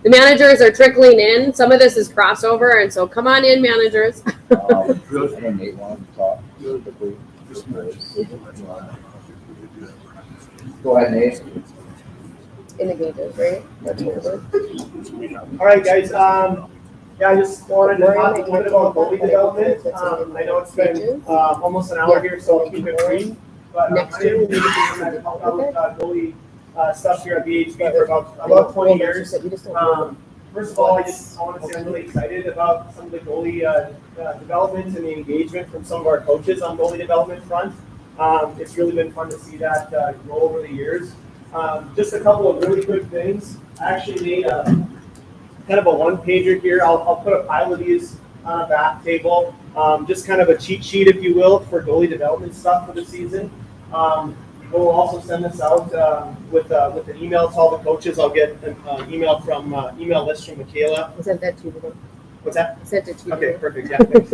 The managers are trickling in. Some of this is crossover, and so come on in, managers. And Nate wanted to talk. Go ahead, Nate. In the gauges, right? All right, guys. I just wanted to talk a little bit about goalie development. I know it's been almost an hour here, so I'll keep it brief. But I really I've helped out with goalie stuff here at BHB for about 20 years. First of all, I want to say I'm really excited about some of the goalie development and the engagement from some of our coaches on goalie development front. It's really been fun to see that grow over the years. Just a couple of really good things. I actually made kind of a one-pager here. I'll put a pile of these on a back table. Just kind of a cheat sheet, if you will, for goalie development stuff for the season. We'll also send this out with an email to all the coaches. I'll get an email list from Michaela. I sent that to you. What's that? I sent it to you. Okay, perfect. Yeah, thanks.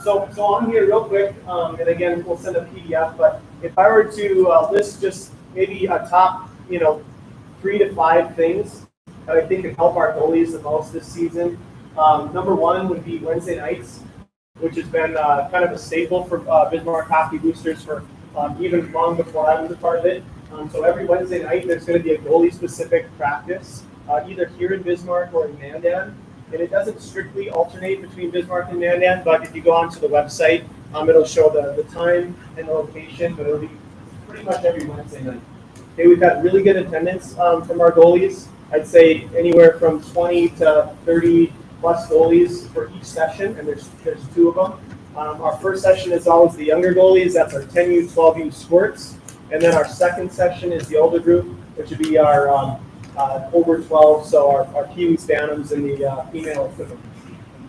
So on here real quick, and again, we'll send a PDF. But if I were to list just maybe a top, 3 to 5 things that I think can help our goalies the most this season. Number one would be Wednesday nights, which has been kind of a staple for Bismarck hockey boosters for even long before I was a part of it. So every Wednesday night, there's going to be a goalie-specific practice, either here in Bismarck or in Mandan. And it doesn't strictly alternate between Bismarck and Mandan, but if you go onto the website, it'll show the time and the location, but it'll be pretty much every Wednesday night. Okay, we've had really good attendance from our goalies. I'd say anywhere from 20 to 30 plus goalies for each session, and there's 2 of them. Our first session is always the younger goalies. That's our 10U, 12U squirts. And then our second session is the older group, which would be our over 12, so our Kiwis, Bantams, and the female equivalent.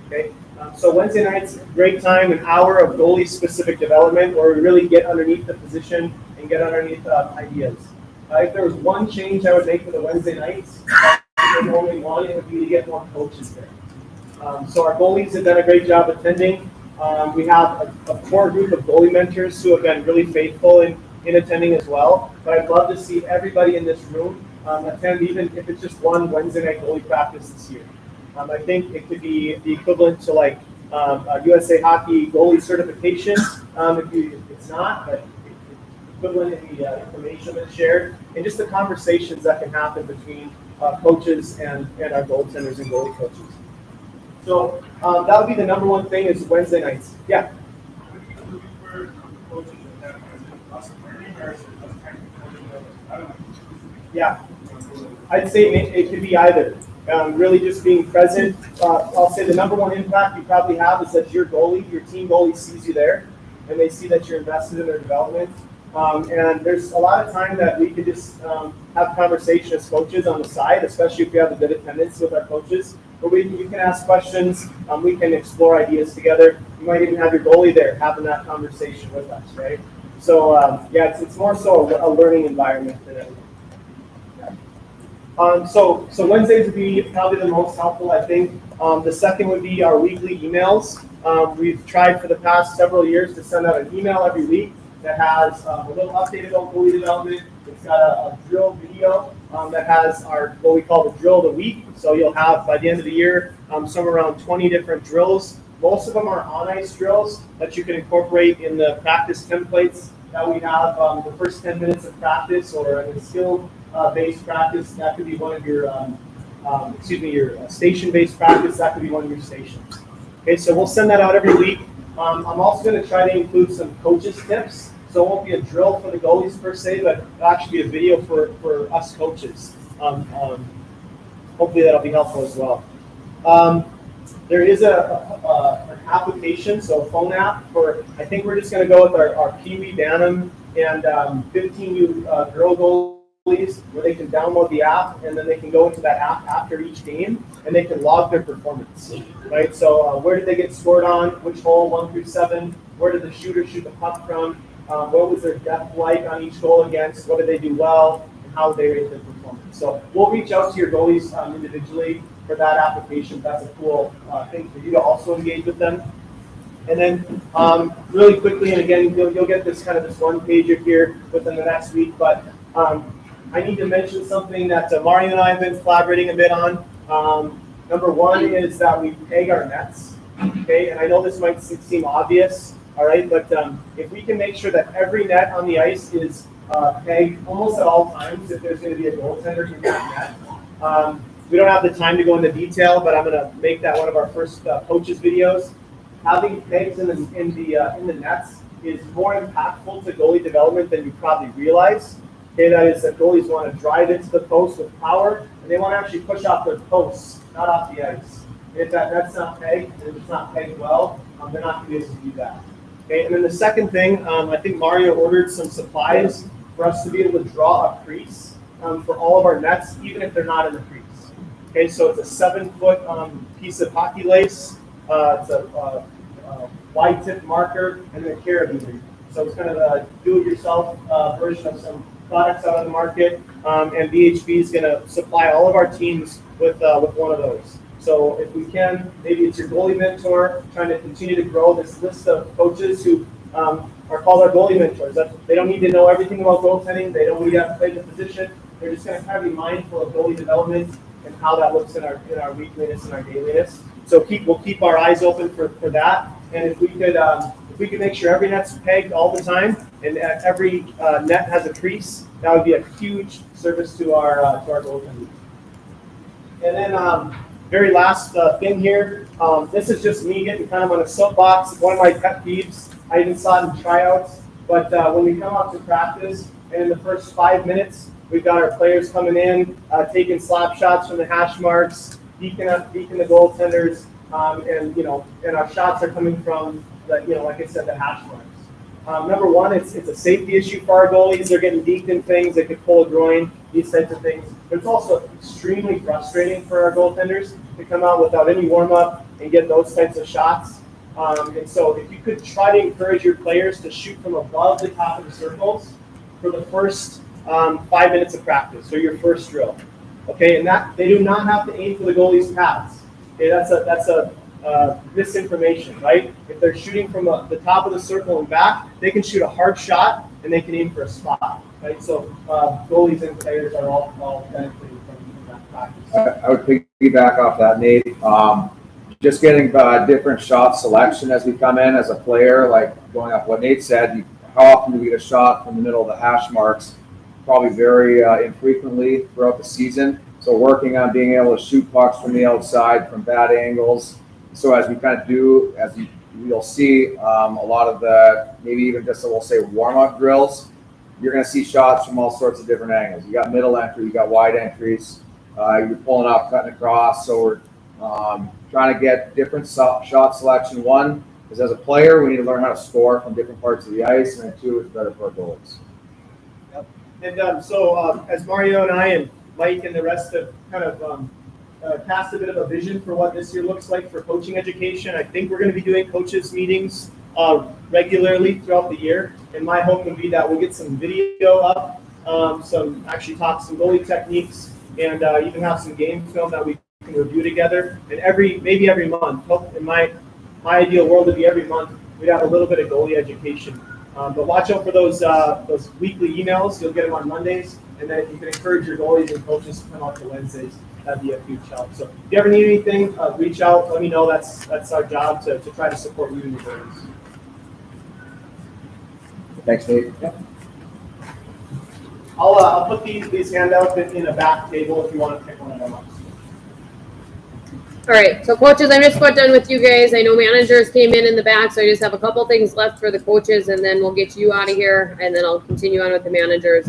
Okay, so Wednesday nights, great time, an hour of goalie-specific development where we really get underneath the position and get underneath ideas. If there was one change I would make for the Wednesday nights, if there's only one, it would be to get more coaches there. So our goalies have done a great job attending. We have a core group of goalie mentors who have been really faithful in attending as well. But I'd love to see everybody in this room attend, even if it's just one Wednesday night goalie practice this year. I think it could be the equivalent to like a USA Hockey goalie certification. If it's not, but equivalent in the information that's shared, and just the conversations that can happen between coaches and our goaltenders and goalie coaches. So that would be the number one thing is Wednesday nights. Yeah. Yeah, I'd say it could be either. Really just being present. I'll say the number one impact you probably have is that your goalie, your team goalie sees you there, and they see that you're invested in their development. And there's a lot of time that we could just have conversation as coaches on the side, especially if we have a good attendance with our coaches, where we can ask questions, we can explore ideas together. You might even have your goalie there having that conversation with us, right? So yeah, it's more so a learning environment than anything. So Wednesdays would be probably the most helpful, I think. The second would be our weekly emails. We've tried for the past several years to send out an email every week that has a little updated on goalie development. It's got a drill video that has what we call the drill of the week. So you'll have, by the end of the year, somewhere around 20 different drills. Most of them are on-ice drills that you can incorporate in the practice templates that we have. The first 10 minutes of practice or a skill-based practice, that could be one of your, your station-based practice, that could be one of your stations. Okay, so we'll send that out every week. I'm also going to try to include some coaches tips. So it won't be a drill for the goalies per se, but it'll actually be a video for us coaches. Hopefully that'll be helpful as well. There is an application, so a phone app for, I think we're just going to go with our Kiwi, Bantam, and 15U girl goalies, where they can download the app, and then they can go into that app after each game, and they can log their performance, right? So where did they get scored on, which hole, 1 through 7, where did the shooter shoot the puck from, what was their depth like on each goal against, what did they do well, and how did they rate their performance. So we'll reach out to your goalies individually for that application. That's a cool thing for you to also engage with them. And then really quickly, and again, you'll get this kind of this one pager here within the next week, but I need to mention something that Mario and I have been collaborating a bit on. Number one is that we peg our nets, okay? And I know this might seem obvious, all right, but if we can make sure that every net on the ice is pegged almost at all times, if there's going to be a goaltender in that net. We don't have the time to go into detail, but I'm going to make that one of our first coaches videos. Having pegs in the nets is more impactful to goalie development than you probably realize. Okay, that is that goalies want to drive into the post with power, and they want to actually push off their posts, not off the ice. If that net's not pegged, and if it's not pegged well, they're not going to be able to do that. Okay, and then the second thing, I think Mario ordered some supplies for us to be able to draw a crease for all of our nets, even if they're not in the crease. Okay, so it's a 7-foot piece of hockey lace. It's a wide tip marker and then a carabiner. So it's kind of a do-it-yourself version of some products out on the market, and BHB is going to supply all of our teams with one of those. So if we can, maybe it's your goalie mentor trying to continue to grow this list of coaches who are called our goalie mentors. They don't need to know everything about goaltending. They don't need to have to play the position. They're just going to kind of be mindful of goalie development and how that looks in our weekliness and our dailiness. So we'll keep our eyes open for that. And if we could make sure every net's pegged all the time and every net has a crease, that would be a huge service to our goaltenders. And then very last thing here, this is just me getting kind of on a soapbox. One of my pet peeves. I even saw it in tryouts. But when we come out to practice, and in the first 5 minutes, we've got our players coming in, taking slap shots from the hash marks, beaking the goaltenders, and our shots are coming from like I said, the hash marks. Number one, it's a safety issue for our goalies. They're getting deked in things. They could pull a groin, these types of things. But it's also extremely frustrating for our goaltenders to come out without any warm up and get those types of shots. And so if you could try to encourage your players to shoot from above the top of the circles for the first 5 minutes of practice, or your first drill. Okay, and that they do not have to aim for the goalie's pads. Okay, that's a misinformation, right? If they're shooting from the top of the circle and back, they can shoot a hard shot and they can aim for a spot, right? So goalies and players are all benefiting from that practice. I would piggyback off that, Nate. Just getting different shot selection as we come in as a player, like going off what Nate said. How often do we get a shot from the middle of the hash marks? Probably very infrequently throughout the season. So working on being able to shoot pucks from the outside, from bad angles. So as we kind of do, you'll see a lot of the, maybe even just we'll say warm-up drills, you're going to see shots from all sorts of different angles. You got middle entry, you got wide entries, you're pulling up, cutting across. So we're trying to get different shot selection. One is as a player, we need to learn how to score from different parts of the ice, and then two, it's better for our goalies. Yep. And so as Mario and I and Mike and the rest have kind of cast a bit of a vision for what this year looks like for coaching education, I think we're going to be doing coaches meetings regularly throughout the year. And my hope would be that we'll get some video up, some goalie techniques, and even have some game film that we can review together. And maybe every month, in my ideal world would be every month, we'd have a little bit of goalie education. But watch out for those weekly emails. You'll get them on Mondays. And then you can encourage your goalies and coaches to come out to Wednesdays. That'd be a huge help. So if you ever need anything, reach out. Let me know. That's our job to try to support you and your goalies. Thanks, Nate. Yep. I'll put these handouts in a back table if you want to pick one of them up. All right, so coaches, I'm just about done with you guys. I know managers came in the back, so I just have a couple things left for the coaches, and then we'll get you out of here, and then I'll continue on with the managers.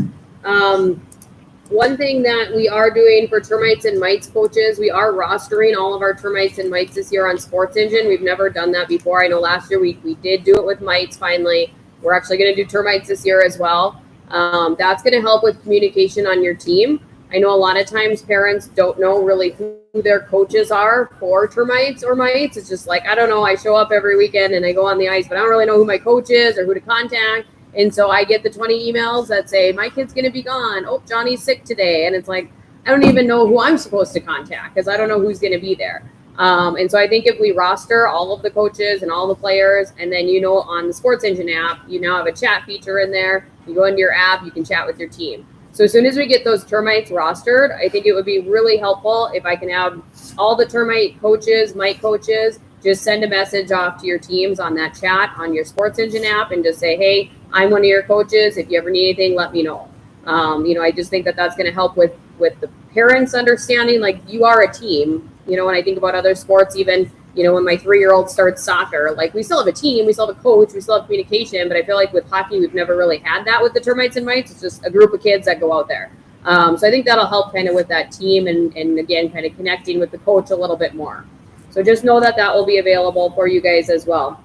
One thing that we are doing for termites and mites coaches, we are rostering all of our termites and mites this year on Sports Engine. We've never done that before. I know last year we did do it with mites finally. We're actually going to do termites this year as well. That's going to help with communication on your team. I know a lot of times parents don't know really who their coaches are for termites or mites. It's just like, I don't know, I show up every weekend and I go on the ice, but I don't really know who my coach is or who to contact. And so I get the 20 emails that say, my kid's going to be gone. Oh, Johnny's sick today. And it's like, I don't even know who I'm supposed to contact because I don't know who's going to be there. And so I think if we roster all of the coaches and all the players, and then, on the Sports Engine app, you now have a chat feature in there. You go into your app, you can chat with your team. So as soon as we get those termites rostered, I think it would be really helpful if I can have all the termite coaches, mite coaches, just send a message off to your teams on that chat on your Sports Engine app and just say, hey, I'm one of your coaches. If you ever need anything, let me know. I just think that that's going to help with the parents understanding, like, you are a team. When I think about other sports, even, when my 3-year-old starts soccer, like, we still have a team, we still have a coach, we still have communication, but I feel like with hockey, we've never really had that with the termites and mites. It's just a group of kids that go out there. So I think that'll help kind of with that team and again, kind of connecting with the coach a little bit more. So just know that will be available for you guys as well.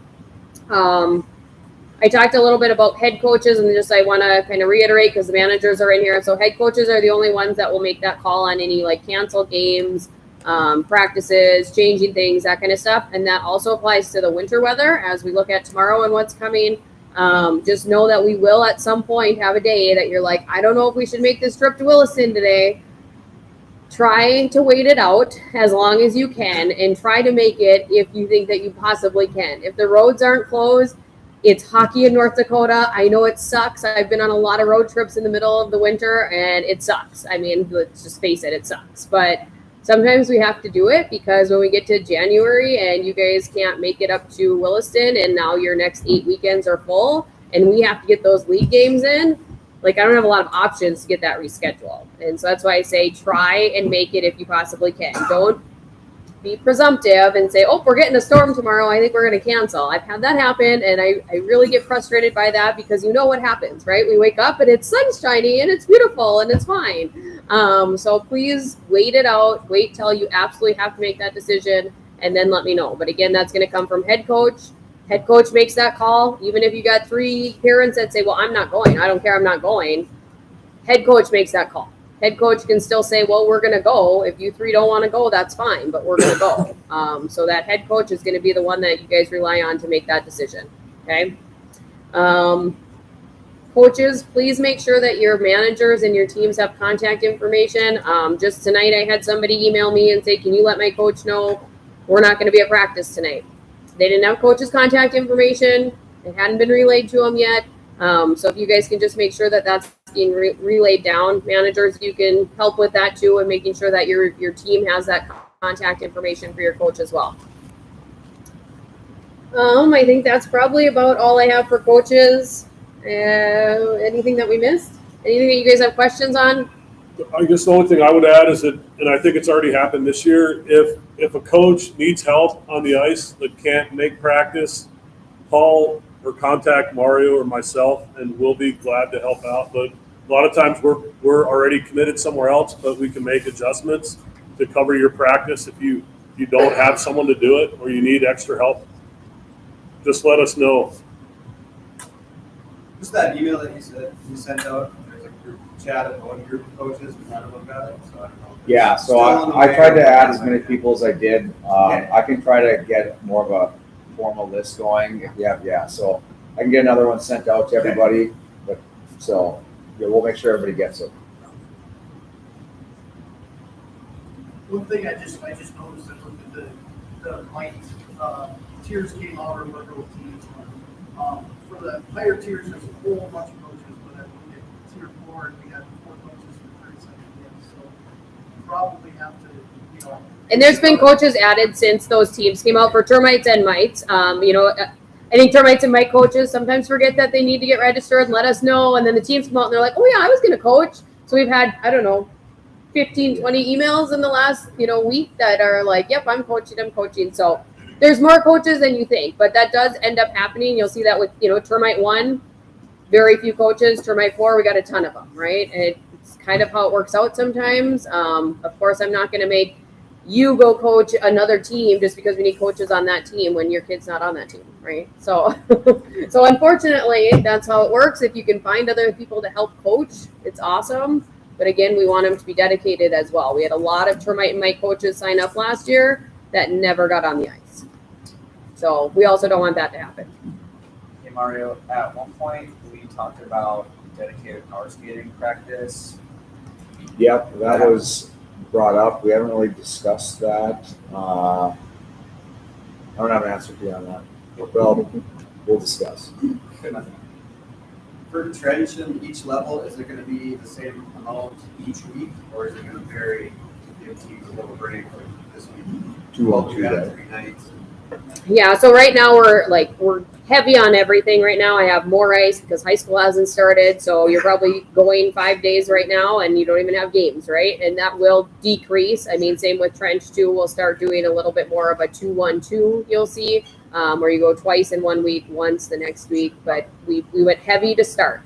I talked a little bit about head coaches, and just I want to kind of reiterate because the managers are in here. So head coaches are the only ones that will make that call on any like cancel games, practices, changing things, that kind of stuff. And that also applies to the winter weather as we look at tomorrow and what's coming. Just know that we will at some point have a day that you're like, I don't know if we should make this trip to Williston today. Try to wait it out as long as you can and try to make it if you think that you possibly can. If the roads aren't closed, it's hockey in North Dakota. I know it sucks. I've been on a lot of road trips in the middle of the winter and it sucks. I mean, let's just face it, it sucks. But sometimes we have to do it because when we get to January and you guys can't make it up to Williston and now your next 8 weekends are full and we have to get those league games in, like I don't have a lot of options to get that rescheduled. And so that's why I say try and make it if you possibly can. Don't be presumptive and say, oh, we're getting a storm tomorrow, I think we're going to cancel. I've had that happen, and I really get frustrated by that because you know what happens, right? We wake up and it's sunshiny and it's beautiful and it's fine. So please wait it out. Wait till you absolutely have to make that decision and then let me know. But again, that's going to come from head coach. Head coach makes that call. Even if you got 3 parents that say, well, I'm not going. I don't care. I'm not going. Head coach makes that call. Head coach can still say, well, we're going to go. If you 3 don't want to go, that's fine, but we're going to go. So that head coach is going to be the one that you guys rely on to make that decision. Okay. Coaches, please make sure that your managers and your teams have contact information. Just tonight, I had somebody email me and say, can you let my coach know we're not going to be at practice tonight? They didn't have coach's contact information. It hadn't been relayed to them yet. So if you guys can just make sure that that's being relayed down, managers, you can help with that too, and making sure that your team has that contact information for your coach as well. I think that's probably about all I have for coaches. Anything that we missed? Anything that you guys have questions on? I guess the only thing I would add is that, and I think it's already happened this year, if a coach needs help on the ice that can't make practice, call or contact Mario or myself, and we'll be glad to help out. But a lot of times we're already committed somewhere else, but we can make adjustments to cover your practice if you don't have someone to do it or you need extra help. Just let us know. Just that email that you sent out, there's a group chat of one group of coaches, we kind of look at it, so I don't know. Yeah, so I tried to add as many people as I did. I can try to get more of a formal list going. Yeah. So I can get another one sent out to everybody. But so yeah, we'll make sure everybody gets it. One thing I just noticed, I looked at the might tiers came out or what little teams. For the higher tiers, there's a whole bunch of coaches, but I looked at tier 4 and we had 4 coaches for 30 seconds. So you probably have to, And there's been coaches added since those teams came out for termites and mites. I think termites and mite coaches sometimes forget that they need to get registered and let us know. And then the teams come out and they're like, oh yeah, I was going to coach. So we've had, 15, 20 emails in the last, week that are like, yep, I'm coaching. So there's more coaches than you think, but that does end up happening. You'll see that with, termite 1, very few coaches. Termite 4, we got a ton of them, right? And it's kind of how it works out sometimes. Of course, I'm not going to make you go coach another team just because we need coaches on that team when your kid's not on that team, right? So, so unfortunately, that's how it works. If you can find other people to help coach, it's awesome. But again, we want them to be dedicated as well. We had a lot of termite and mite coaches sign up last year that never got on the ice. So we also don't want that to happen. Hey Mario, at one point we talked about dedicated power skating practice. Yep, that was brought up. We haven't really discussed that. I don't have an answer for you on that. Well, we'll discuss. For trench in each level, is it going to be the same amount each week, or is it going to vary to give teams a little break like this week? 2 on 2 3 day. nights. Yeah, so right now we're heavy on everything right now. I have more ice because high school hasn't started. So you're probably going 5 days right now and you don't even have games, right? And that will decrease. I mean, same with trench too. We'll start doing a little bit more of a 2-1-2, you'll see, where you go twice in 1 week, once the next week. But we went heavy to start.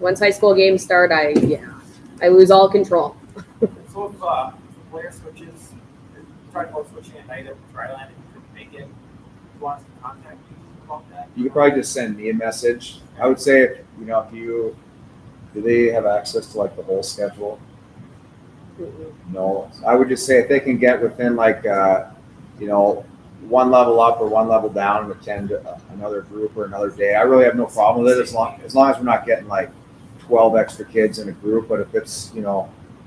Once high school games start, I lose all control. So if player switches, try to switching at night at Dryland and you couldn't make it, who wants to contact you about that? You could probably just send me a message. I would say if do they have access to like the whole schedule? No. I would just say if they can get within one level up or one level down and attend another group or another day, I really have no problem with it as long as we're not getting like 12 extra kids in a group. But if it's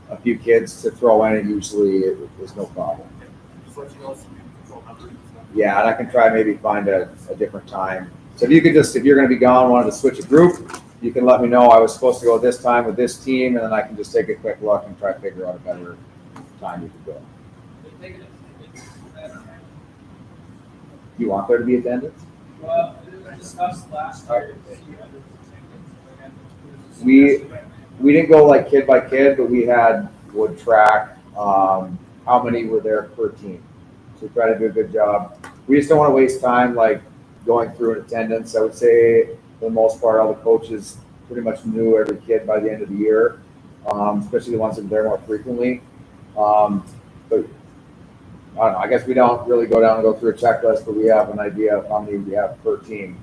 a few kids to throw in, usually there's no problem. Just let you know some control numbers and stuff. Yeah, and I can try maybe find a different time. So if you're going to be gone, wanted to switch a group, you can let me know I was supposed to go this time with this team, and then I can just take a quick look and try to figure out a better time you could go. You want there to be attendance? Well, it was discussed last year. We didn't go like kid by kid, but we would track how many were there per team. So we try to do a good job. We just don't want to waste time like going through an attendance. I would say for the most part, all the coaches pretty much knew every kid by the end of the year, especially the ones that are there more frequently. But I don't know. I guess we don't really go down and go through a checklist, but we have an idea of how many we have per team.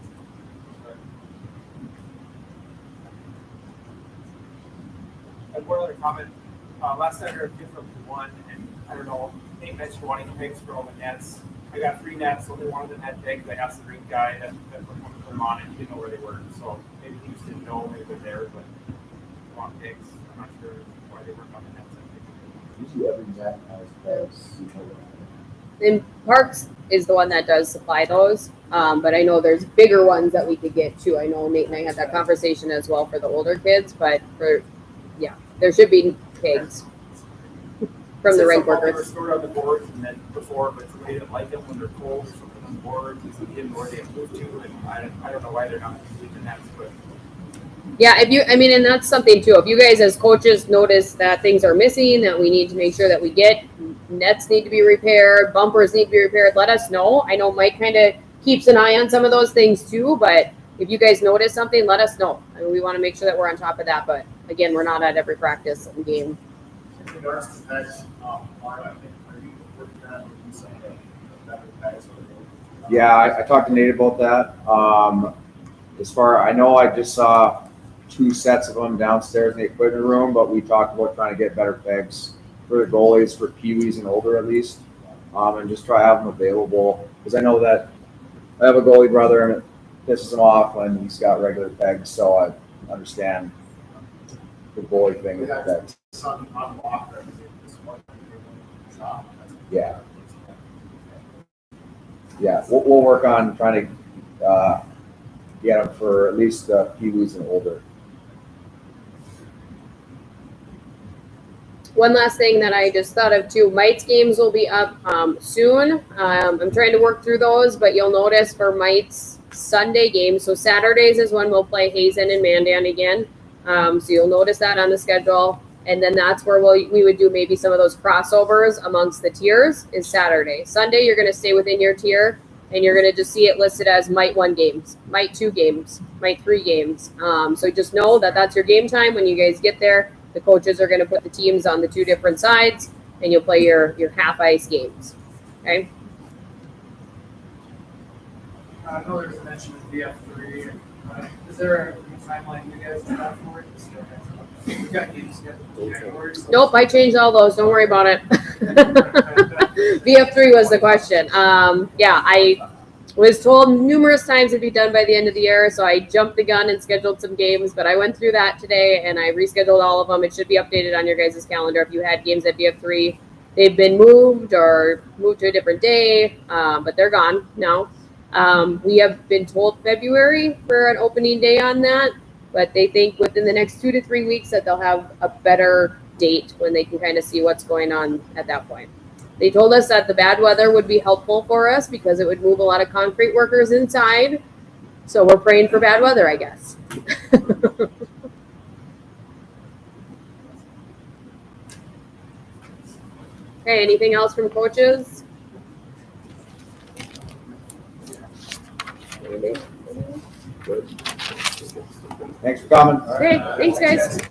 And one other comment. Last time I heard different one, and I don't know, Nate mentioned wanting pegs for all the nets. I got 3 nets, only one of them had pegs. I asked the rink guy that put them on, and he didn't know where they were. So maybe he just didn't know maybe they're there, but they want pegs. I'm not sure why they weren't on the nets. Usually every net has pegs. And Parks is the one that does supply those, but I know there's bigger ones that we could get too. I know Nate and I had that conversation as well for the older kids, but there should be pigs from the rink They were workers. stored on the boards and then before, but somebody didn't like them when they're cold or something on the board. So they didn't know where they had moved to, and I don't know why they're not using the nets, but. Yeah, and that's something too. If you guys as coaches notice that things are missing, that we need to make sure that we get, nets need to be repaired, bumpers need to be repaired, let us know. I know Mike kind of keeps an eye on some of those things too, but if you guys notice something, let us know. I mean, we want to make sure that we're on top of that, but again, we're not at every practice and game. In regards to pegs, Mario, I think, are you working on some of the better pegs? Yeah, I talked to Nate about that. I know I just saw 2 sets of them downstairs in the equipment room, but we talked about trying to get better pegs for the goalies, for peewees and older at least, and just try to have them available. Because I know that I have a goalie brother and it pisses him off when he's got regular pegs, so I understand the goalie thing with pegs. Something unlocked or Yeah. Yeah, we'll work on trying to get them for at least peewees and older. One last thing that I just thought of too, Mite's games will be up soon. I'm trying to work through those, but you'll notice for Mite's Sunday games, so Saturdays is when we'll play Hazen and Mandan again. So you'll notice that on the schedule. And then that's where we would do maybe some of those crossovers amongst the tiers is Saturday. Sunday, you're going to stay within your tier, and you're going to just see it listed as Mite 1 games, Mite 2 games, Mite 3 games. So just know that that's your game time when you guys get there. The coaches are going to put the teams on the 2 different sides, and you'll play your half-ice games, okay? I know there's a mention of BF3. Is there a timeline you guys have for it? We got games scheduled in January. Nope, I changed all those. Don't worry about it. BF3 was the question. I was told numerous times it'd be done by the end of the year, so I jumped the gun and scheduled some games, but I went through that today and I rescheduled all of them. It should be updated on your guys' calendar if you had games at BF3. They've been moved or moved to a different day, but they're gone now. We have been told February for an opening day on that, but they think within the next 2 to 3 weeks that they'll have a better date when they can kind of see what's going on at that point. They told us that the bad weather would be helpful for us because it would move a lot of concrete workers inside. So we're praying for bad weather, I guess. Okay, anything else from coaches? Thanks for coming. Okay, thanks guys.